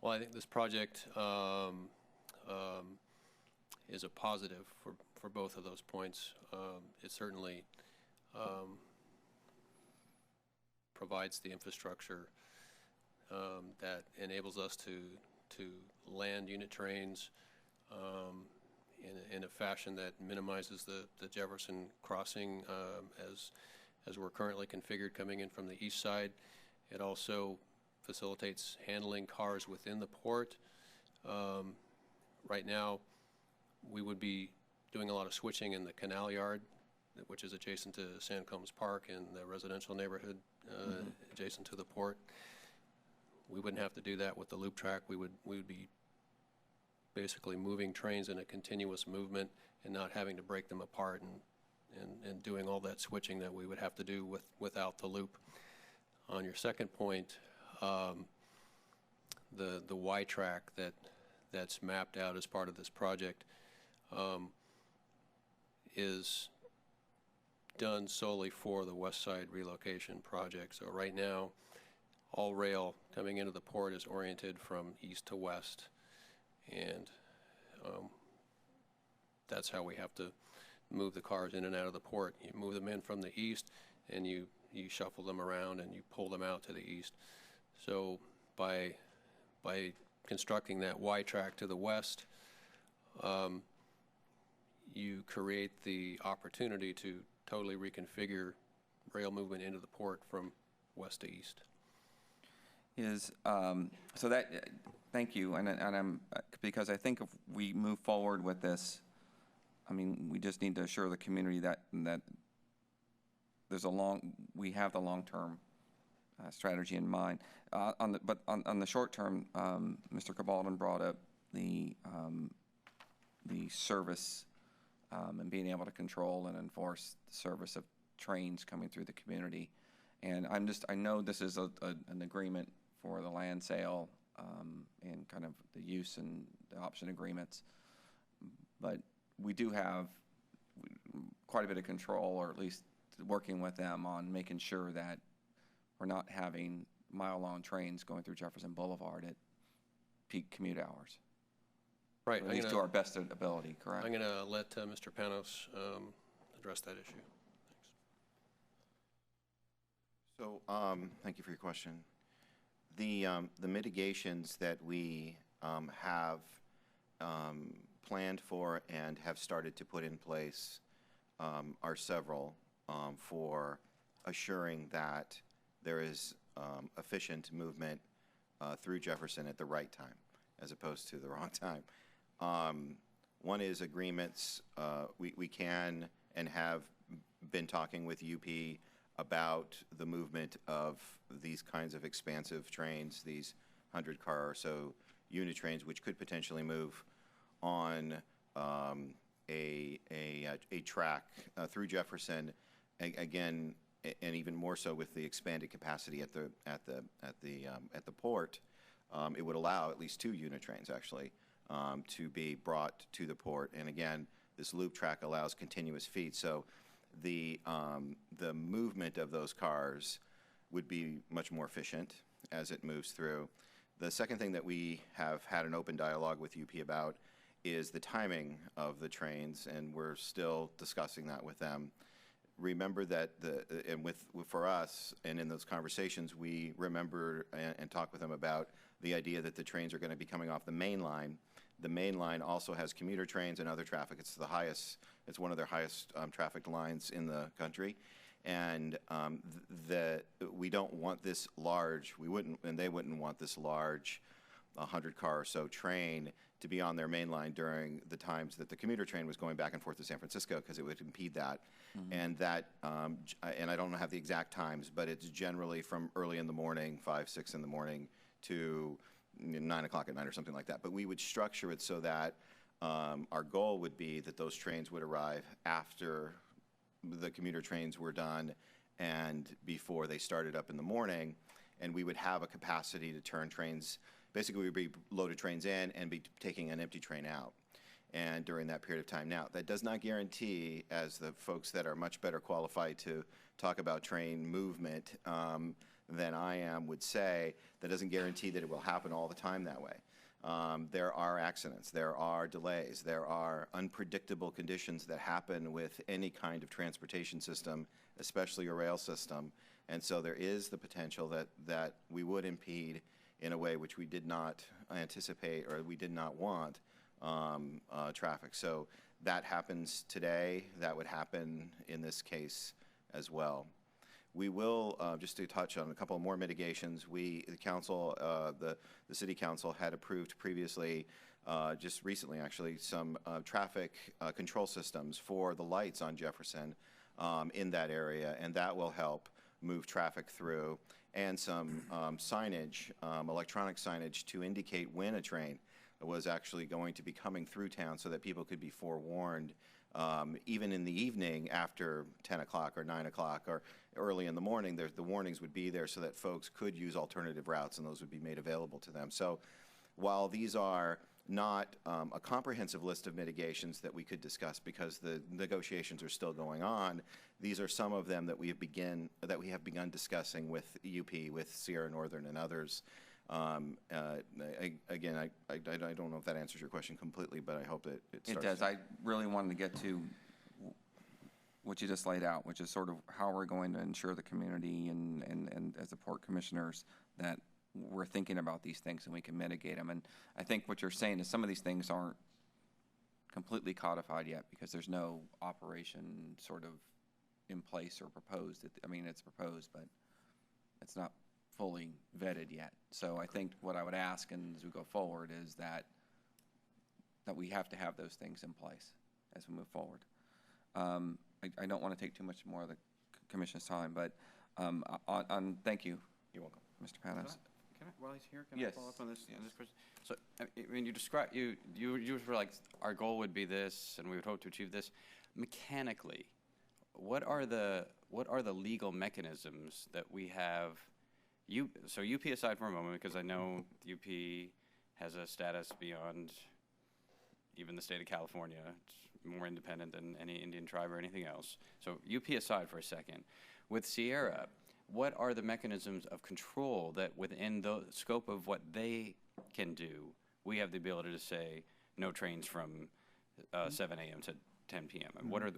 Well, I think this project is a positive for both of those points. It certainly provides the infrastructure that enables us to land unit trains in a fashion that minimizes the Jefferson crossing as we're currently configured coming in from the east side. It also facilitates handling cars within the port. Right now, we would be doing a lot of switching in the canal yard, which is adjacent to Sandcombs Park and the residential neighborhood adjacent to the port. We wouldn't have to do that with the loop track. We would be basically moving trains in a continuous movement and not having to break them apart and doing all that switching that we would have to do without the loop. On your second point, the Y track that's mapped out as part of this project is done solely for the West Side relocation project. So right now, all rail coming into the port is oriented from east to west, and that's how we have to move the cars in and out of the port. You move them in from the east, and you shuffle them around and you pull them out to the east. So by constructing that Y track to the west, you create the opportunity to totally reconfigure rail movement into the port from west to east. So that, thank you, and I'm, because I think if we move forward with this, I mean, we just need to assure the community that we have the long-term strategy in mind. But on the short term, Mr. Cabaldon brought up the service and being able to control and enforce the service of trains coming through the community. And I know this is an agreement for the land sale and kind of the use and the option agreements, but we do have quite a bit of control, or at least working with them on making sure that we're not having mile-long trains going through Jefferson Boulevard at peak commute hours. Right. At least to our best ability, correct? I'm going to let Mr. Panos address that issue. Thanks. So, thank you for your question. The mitigations that we have planned for and have started to put in place are several for assuring that there is efficient movement through Jefferson at the right time, as opposed to the wrong time. One is agreements. We can and have been talking with UP about the movement of these kinds of expansive trains, these 100-car or so unit trains, which could potentially move on a track through Jefferson. Again, and even more so with the expanded capacity at the port, it would allow at least 2 unit trains actually to be brought to the port. And again, this loop track allows continuous feed, so the movement of those cars would be much more efficient as it moves through. The second thing that we have had an open dialogue with UP about is the timing of the trains, and we're still discussing that with them. Remember that for us, and in those conversations, we remember and talk with them about the idea that the trains are going to be coming off the main line. The main line also has commuter trains and other traffic. It's it's one of their highest traffic lines in the country. And we don't want this large, they wouldn't want this large 100-car or so train to be on their main line during the times that the commuter train was going back and forth to San Francisco, because it would impede that. And that, and I don't have the exact times, but it's generally from early in the morning, 5, 6 in the morning, to 9 o'clock at night or something like that. But we would structure it so that our goal would be that those trains would arrive after the commuter trains were done and before they started up in the morning, and we would have a capacity to turn trains. Basically, we'd be loaded trains in and be taking an empty train out, and during that period of time. Now, that does not guarantee, as the folks that are much better qualified to talk about train movement than I am would say, that doesn't guarantee that it will happen all the time that way. There are accidents, there are delays, there are unpredictable conditions that happen with any kind of transportation system, especially a rail system. And so there is the potential that we would impede in a way which we did not anticipate or we did not want traffic. So that happens today. That would happen in this case as well. We will, just to touch on a couple more mitigations, the council, the city council had approved previously, just recently actually, some traffic control systems for the lights on Jefferson in that area, and that will help move traffic through, and some signage, electronic signage to indicate when a train was actually going to be coming through town so that people could be forewarned. Even in the evening after 10 o'clock or 9 o'clock or early in the morning, the warnings would be there so that folks could use alternative routes, and those would be made available to them. So while these are not a comprehensive list of mitigations that we could discuss because the negotiations are still going on, these are some of them that we have begun discussing with UP, with Sierra Northern and others. Again, I don't know if that answers your question completely, but I hope that it starts. It does. I really wanted to get to what you just laid out, which is sort of how we're going to ensure the community and as the port commissioners that we're thinking about these things and we can mitigate them. And I think what you're saying is some of these things aren't completely codified yet because there's no operation sort of in place or proposed. I mean, it's proposed, but it's not fully vetted yet. So I think what I would ask, and as we go forward, is that we have to have those things in place as we move forward. I don't want to take too much more of the commission's time, but thank you. You're welcome. Mr. Panos. Can I, while he's here, Yes. follow up on this? On this question? So, I mean, you were like, our goal would be this, and we would hope to achieve this. Mechanically, what are the legal mechanisms that we have? So UP aside for a moment, because I know UP has a status beyond even the state of California. It's more independent than any Indian tribe or anything else. So UP aside for a second. With Sierra, what are the mechanisms of control that within the scope of what they can do, we have the ability to say no trains from 7 a.m. to 10 p.m. And what are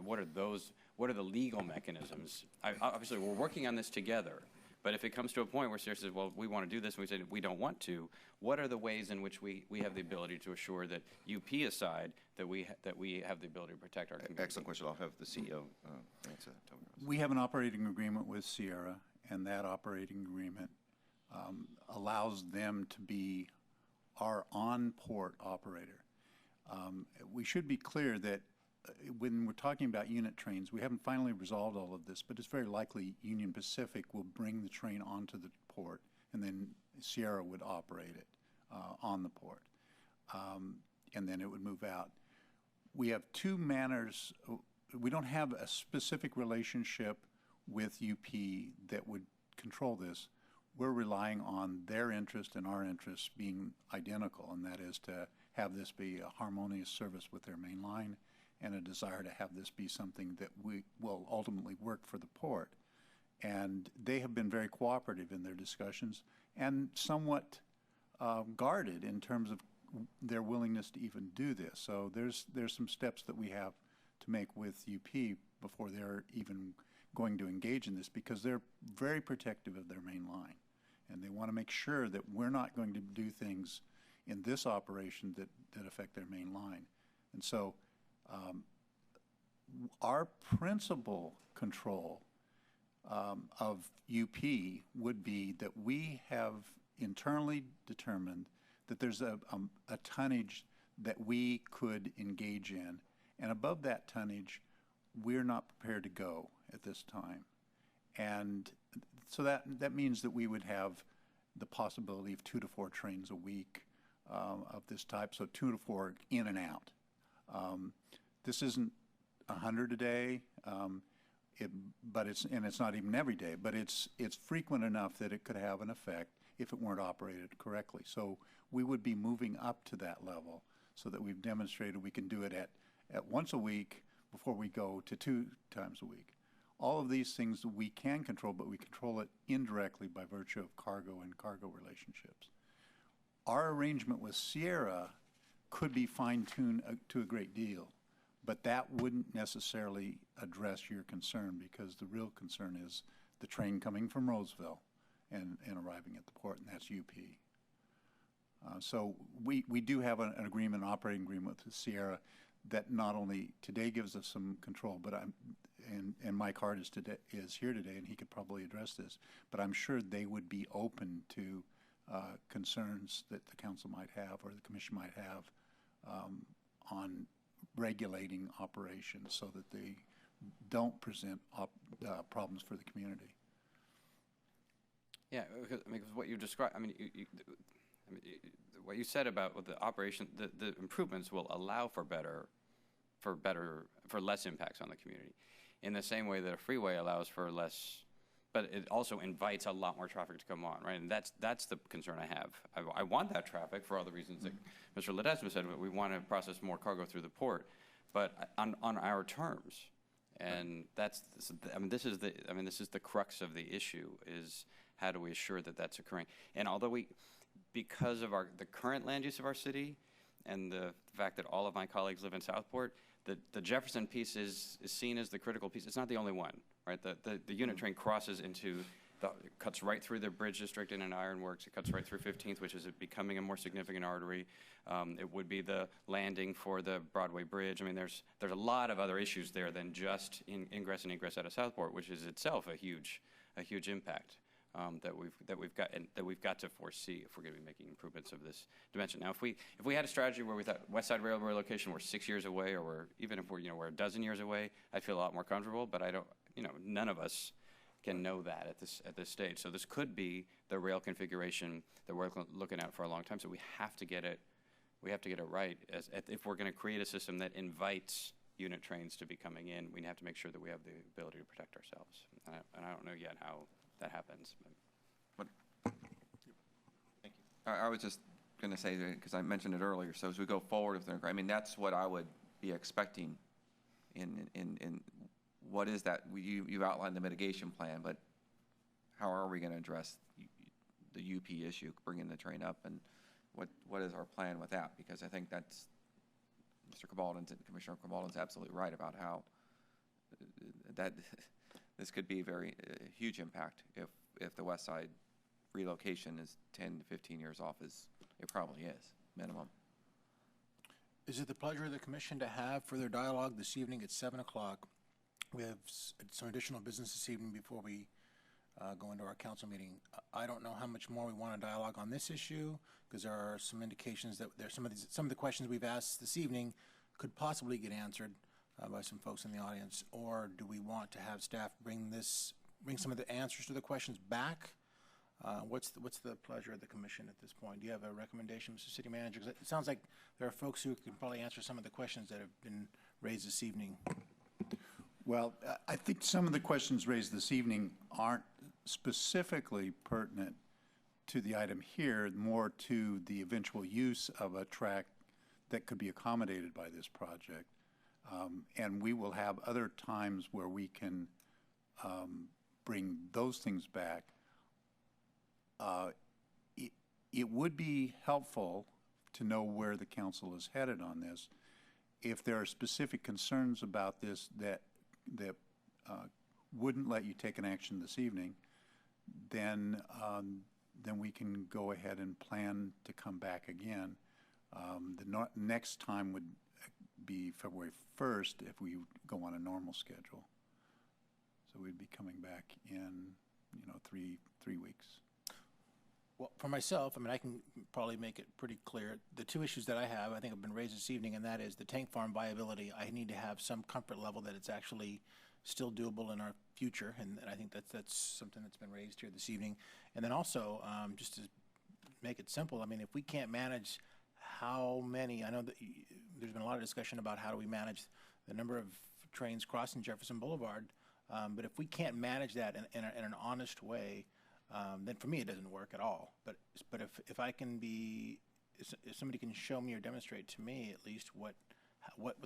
the legal mechanisms? Obviously, we're working on this together. But if it comes to a point where Sierra says, well, we want to do this, and we say we don't want to, what are the ways in which we have the ability to assure that UP aside, that we have the ability to protect our community? Excellent question. I'll have the CEO answer that. We have an operating agreement with Sierra, and that operating agreement allows them to be our on-port operator. We should be clear that when we're talking about unit trains, we haven't finally resolved all of this, but it's very likely Union Pacific will bring the train onto the port, and then Sierra would operate it on the port, and then it would move out. We have two manners. We don't have a specific relationship with UP that would control this. We're relying on their interest and our interests being identical, and that is to have this be a harmonious service with their main line and a desire to have this be something that we will ultimately work for the port. And they have been very cooperative in their discussions and somewhat guarded in terms of their willingness to even do this. So there's some steps that we have to make with UP before they're even going to engage in this, because they're very protective of their main line. And they want to make sure that we're not going to do things in this operation that affect their main line. And so our principal control of UP would be that we have internally determined that there's a tonnage that we could engage in, and above that tonnage, we're not prepared to go at this time. And so that means that we would have the possibility of 2 to 4 trains a week of this type, so 2 to 4 in and out. This isn't 100 a day, but it's not even every day, but it's frequent enough that it could have an effect if it weren't operated correctly. So we would be moving up to that level so that we've demonstrated we can do it at once a week before we go to 2 times a week. All of these things we can control, but we control it indirectly by virtue of cargo and cargo relationships. Our arrangement with Sierra could be fine-tuned to a great deal, but that wouldn't necessarily address your concern, because the real concern is the train coming from Roseville and arriving at the port, and that's UP. So we do have an agreement, an operating agreement with Sierra that not only today gives us some control, but and Mike Hart is here today, and he could probably address this, but I'm sure they would be open to concerns that the council might have or the commission might have on regulating operations so that they don't present problems for the community. Yeah, because what you described, what you said about the operation, the improvements will allow for less impacts on the community, in the same way that a freeway allows for less, but it also invites a lot more traffic to come on, right? And that's the concern I have. I want that traffic for all the reasons that Mr. Ledesma said. We want to process more cargo through the port, but on our terms. And this is the crux of the issue, is how do we assure that that's occurring? And although because of the current land use of our city and the fact that all of my colleagues live in Southport, the Jefferson piece is seen as the critical piece. It's not the only one, right? The unit train crosses it cuts right through the bridge district in an ironworks. It cuts right through 15th, which is becoming a more significant artery. It would be the landing for the Broadway Bridge. There's a lot of other issues there than just ingress and egress out of Southport, which is itself a huge impact. That we've got to foresee if we're going to be making improvements of this dimension. Now, if we had a strategy where we thought West Side Railroad location we're 6 years away, or even if we're a dozen years away, I'd feel a lot more comfortable. But I don't, none of us can know that at this stage. So this could be the rail configuration that we're looking at for a long time. So we have to get it right. If we're going to create a system that invites unit trains to be coming in, we have to make sure that we have the ability to protect ourselves. And I don't know yet how that happens. Thank you. I was just going to say, because I mentioned it earlier, so as we go forward with that's what I would be expecting in what is that? You outlined the mitigation plan, but how are we going to address the UP issue, bringing the train up, and what is our plan with that? Because I think that's Commissioner Cabaldon's absolutely right about how that this could be a huge impact if the West Side relocation is 10 to 15 years off, as it probably is, minimum. Is it the pleasure of the commission to have further dialogue this evening at 7 o'clock? We have some additional business this evening before we go into our council meeting. I don't know how much more we want to dialogue on this issue. Because there are some indications that there's some of the questions we've asked this evening could possibly get answered by some folks in the audience. Or do we want to have staff bring some of the answers to the questions back? What's the pleasure of the commission at this point? Do you have a recommendation, Mr. City Manager? 'Cause it sounds like there are folks who can probably answer some of the questions that have been raised this evening. Well, I think some of the questions raised this evening aren't specifically pertinent to the item here, more to the eventual use of a track that could be accommodated by this project. And we will have other times where we can bring those things back. It would be helpful to know where the council is headed on this. If there are specific concerns about this that wouldn't let you take an action this evening, then we can go ahead and plan to come back again. The next time would be February 1st if we go on a normal schedule. So we'd be coming back in, 3 weeks. Well, for myself, I mean, I can probably make it pretty clear. The two issues that I think have been raised this evening, and that is the tank farm viability. I need to have some comfort level that it's actually still doable in our future, and I think that's something that's been raised here this evening. And then also, just to make it simple, I mean, if we can't manage how many, I know that there's been a lot of discussion about how do we manage the number of trains crossing Jefferson Boulevard, but if we can't manage that in an honest way, then for me it doesn't work at all. But if I can be, if somebody can show me or demonstrate to me at least what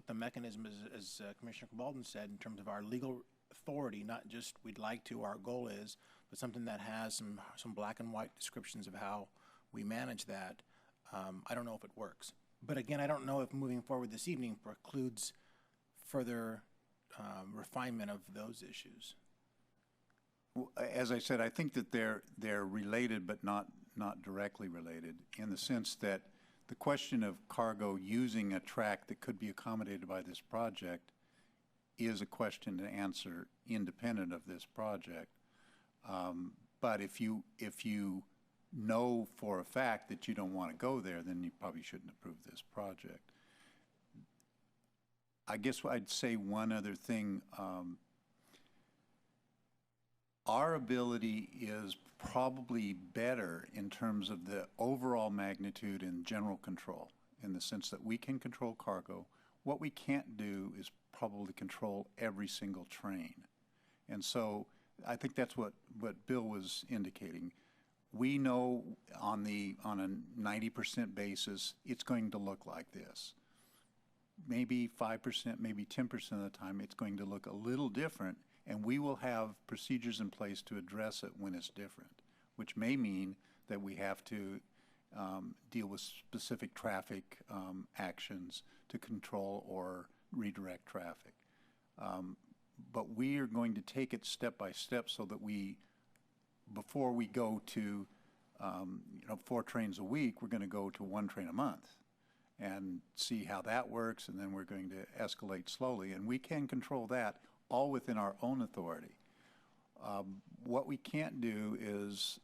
the mechanism is, as Commissioner Cabalden said, in terms of our legal authority, not just we'd like to, our goal is, but something that has some black and white descriptions of how we manage that. I don't know if it works. But again, I don't know if moving forward this evening precludes further refinement of those issues. Well, as I said, I think that they're related, but not directly related, in the sense that the question of cargo using a track that could be accommodated by this project is a question to answer independent of this project. But if you know for a fact that you don't want to go there, then you probably shouldn't approve this project. I guess I'd say one other thing. Our ability is probably better in terms of the overall magnitude and general control, in the sense that we can control cargo. What we can't do is probably control every single train. And so I think that's what Bill was indicating. We know on a 90% basis, it's going to look like this. Maybe 5%, maybe 10% of the time, it's going to look a little different, and we will have procedures in place to address it when it's different, which may mean that we have to deal with specific traffic actions to control or redirect traffic. But we are going to take it step by step so that before we go to 4 trains a week, we're going to go to 1 train a month and see how that works, and then we're going to escalate slowly. And we can control that all within our own authority. What we can't do is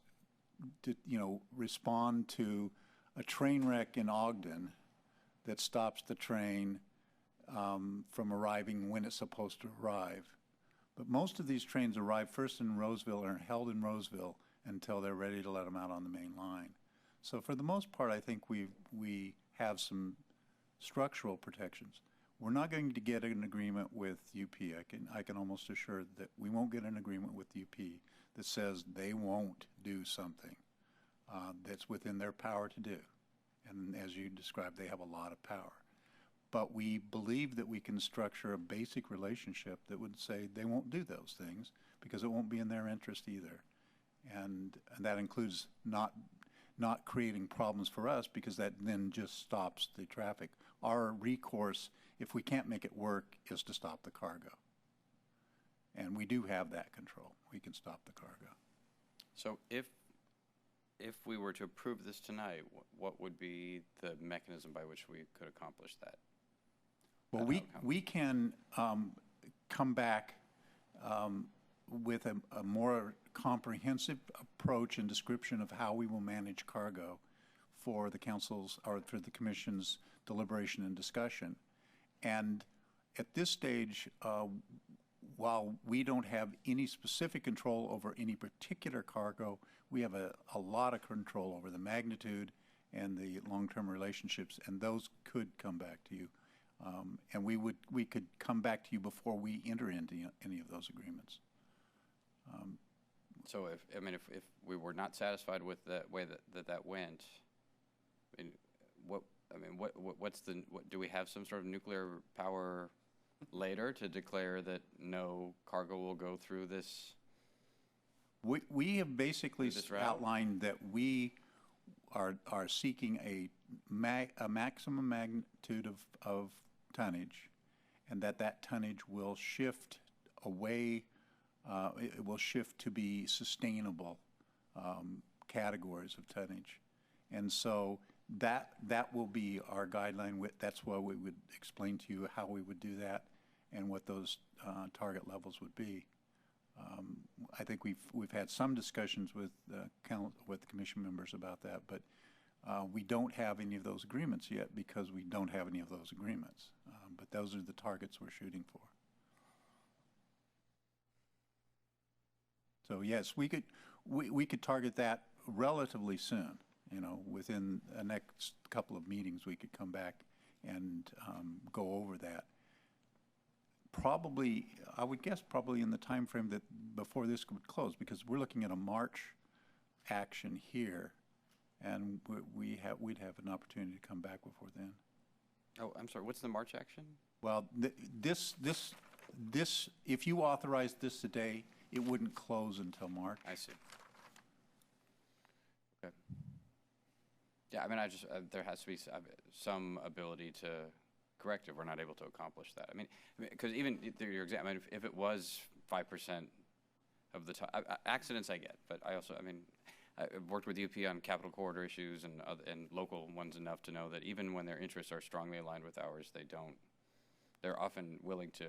respond to a train wreck in Ogden that stops the train from arriving when it's supposed to arrive. But most of these trains arrive first in Roseville and are held in Roseville until they're ready to let them out on the main line. So for the most part, I think we have some structural protections. We're not going to get an agreement with UP. I can almost assure that we won't get an agreement with UP that says they won't do something that's within their power to do. And as you described, they have a lot of power. But we believe that we can structure a basic relationship that would say they won't do those things because it won't be in their interest either. And that includes not creating problems for us, because that then just stops the traffic. Our recourse, if we can't make it work, is to stop the cargo. And we do have that control. We can stop the cargo. So if we were to approve this tonight, what would be the mechanism by which we could accomplish that? Well, we can come back with a more comprehensive approach and description of how we will manage cargo for the council's, or for the commission's deliberation and discussion. And at this stage, while we don't have any specific control over any particular cargo, we have a lot of control over the magnitude and the long-term relationships, and those could come back to you. And we could come back to you before we enter into any of those agreements. So if we were not satisfied with the way that went, do we have some sort of nuclear power later to declare that no cargo will go through this? We have basically this route? outlined that we are seeking a maximum magnitude of tonnage, and that tonnage will shift away. It will shift to be sustainable categories of tonnage, and so that will be our guideline. That's why we would explain to you how we would do that and what those target levels would be. I think we've had some discussions with commission members about that, but we don't have any of those agreements yet because we don't have any of those agreements. But those are the targets we're shooting for. So yes, we could target that relatively soon. You know, within the next couple of meetings, we could come back and go over that. Probably, I would guess, probably in the time frame that before this would close, because we're looking at a March action here, and we'd have an opportunity to come back before then. Oh, I'm sorry. What's the March action? Well, this, if you authorize this today, it wouldn't close until March. I see. Okay. Yeah, I mean, there has to be some ability to correct if we're not able to accomplish that. I mean, because even through your exam, I mean, if it was 5% of the time, accidents I get, but I also, I mean, I've worked with UP on capital corridor issues and local ones enough to know that even when their interests are strongly aligned with ours, they're often willing to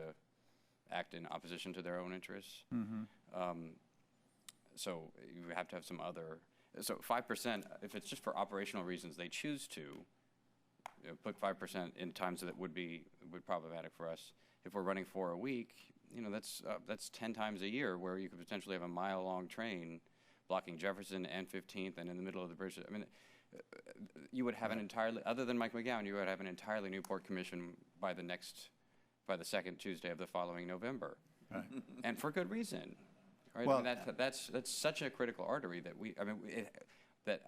act in opposition to their own interests. Mm-hmm. So you have to have some other. So 5%, if it's just for operational reasons, they choose to put 5% in times that would be problematic for us. If we're running 4 a week, you know, that's 10 times a year where you could potentially have a mile-long train blocking Jefferson and 15th and in the middle of the bridge. I mean, you would have an entirely, other than Mike McGowan, you would have an entirely new port commission by the second Tuesday of the following November, right. And for good reason. Right? Well, I mean, that's such a critical artery that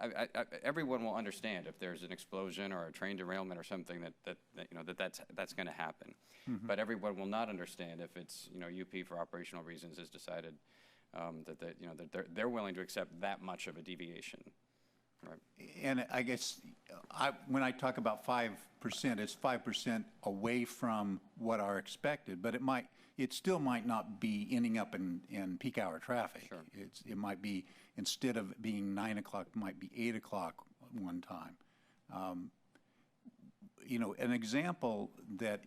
everyone will understand if there's an explosion or a train derailment or something that's going to happen. Mm-hmm. But everyone will not understand if it's UP for operational reasons has decided that they're willing to accept that much of a deviation. Right. And I guess when I talk about 5%, it's 5% away from what are expected, but it still might not be ending up in peak hour traffic. Sure. It might be, instead of being 9 o'clock, it might be 8 o'clock one time. An example that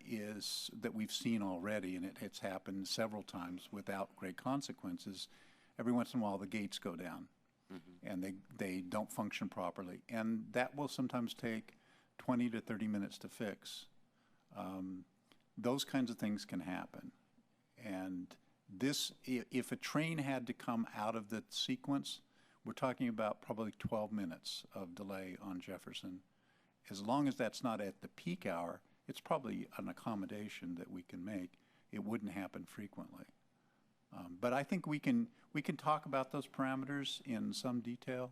we've seen already, and it's happened several times without great consequences, every once in a while the gates go down. Mm-hmm. And they don't function properly. And that will sometimes take 20 to 30 minutes to fix. Those kinds of things can happen. And if a train had to come out of the sequence, we're talking about probably 12 minutes of delay on Jefferson. As long as that's not at the peak hour, it's probably an accommodation that we can make. It wouldn't happen frequently. But I think we can talk about those parameters in some detail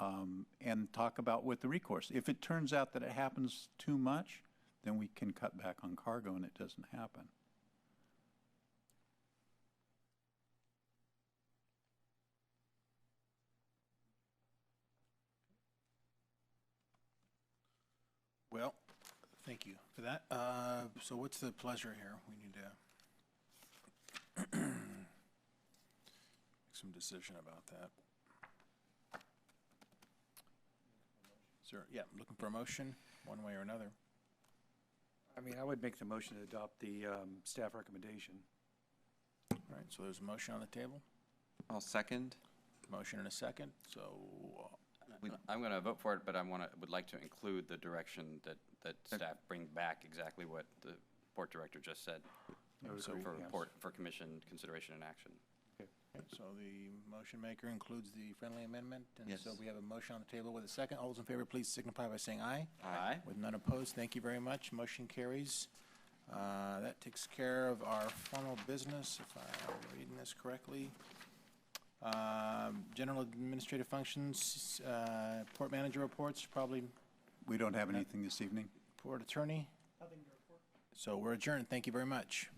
and talk about with the recourse. If it turns out that it happens too much, then we can cut back on cargo and it doesn't happen. Well, thank you for that. So what's the pleasure here? We need to make some decision about that. Sir, yeah, looking for a motion, one way or another. I mean, I would make the motion to adopt the staff recommendation. All right, so there's a motion on the table. I'll second. Motion and a second. So I'm going to vote for it, but would like to include the direction that staff bring back exactly what the port director just said for commission consideration and action. Okay, so the motion maker includes the friendly amendment, and Yes. so we have a motion on the table with a second. All those in favor, please signify by saying aye. Aye. With none opposed, thank you very much. Motion carries. That takes care of our formal business, if I'm reading this correctly. General administrative functions, port manager reports, probably We don't have anything this evening. port attorney. So we're adjourned. Thank you very much.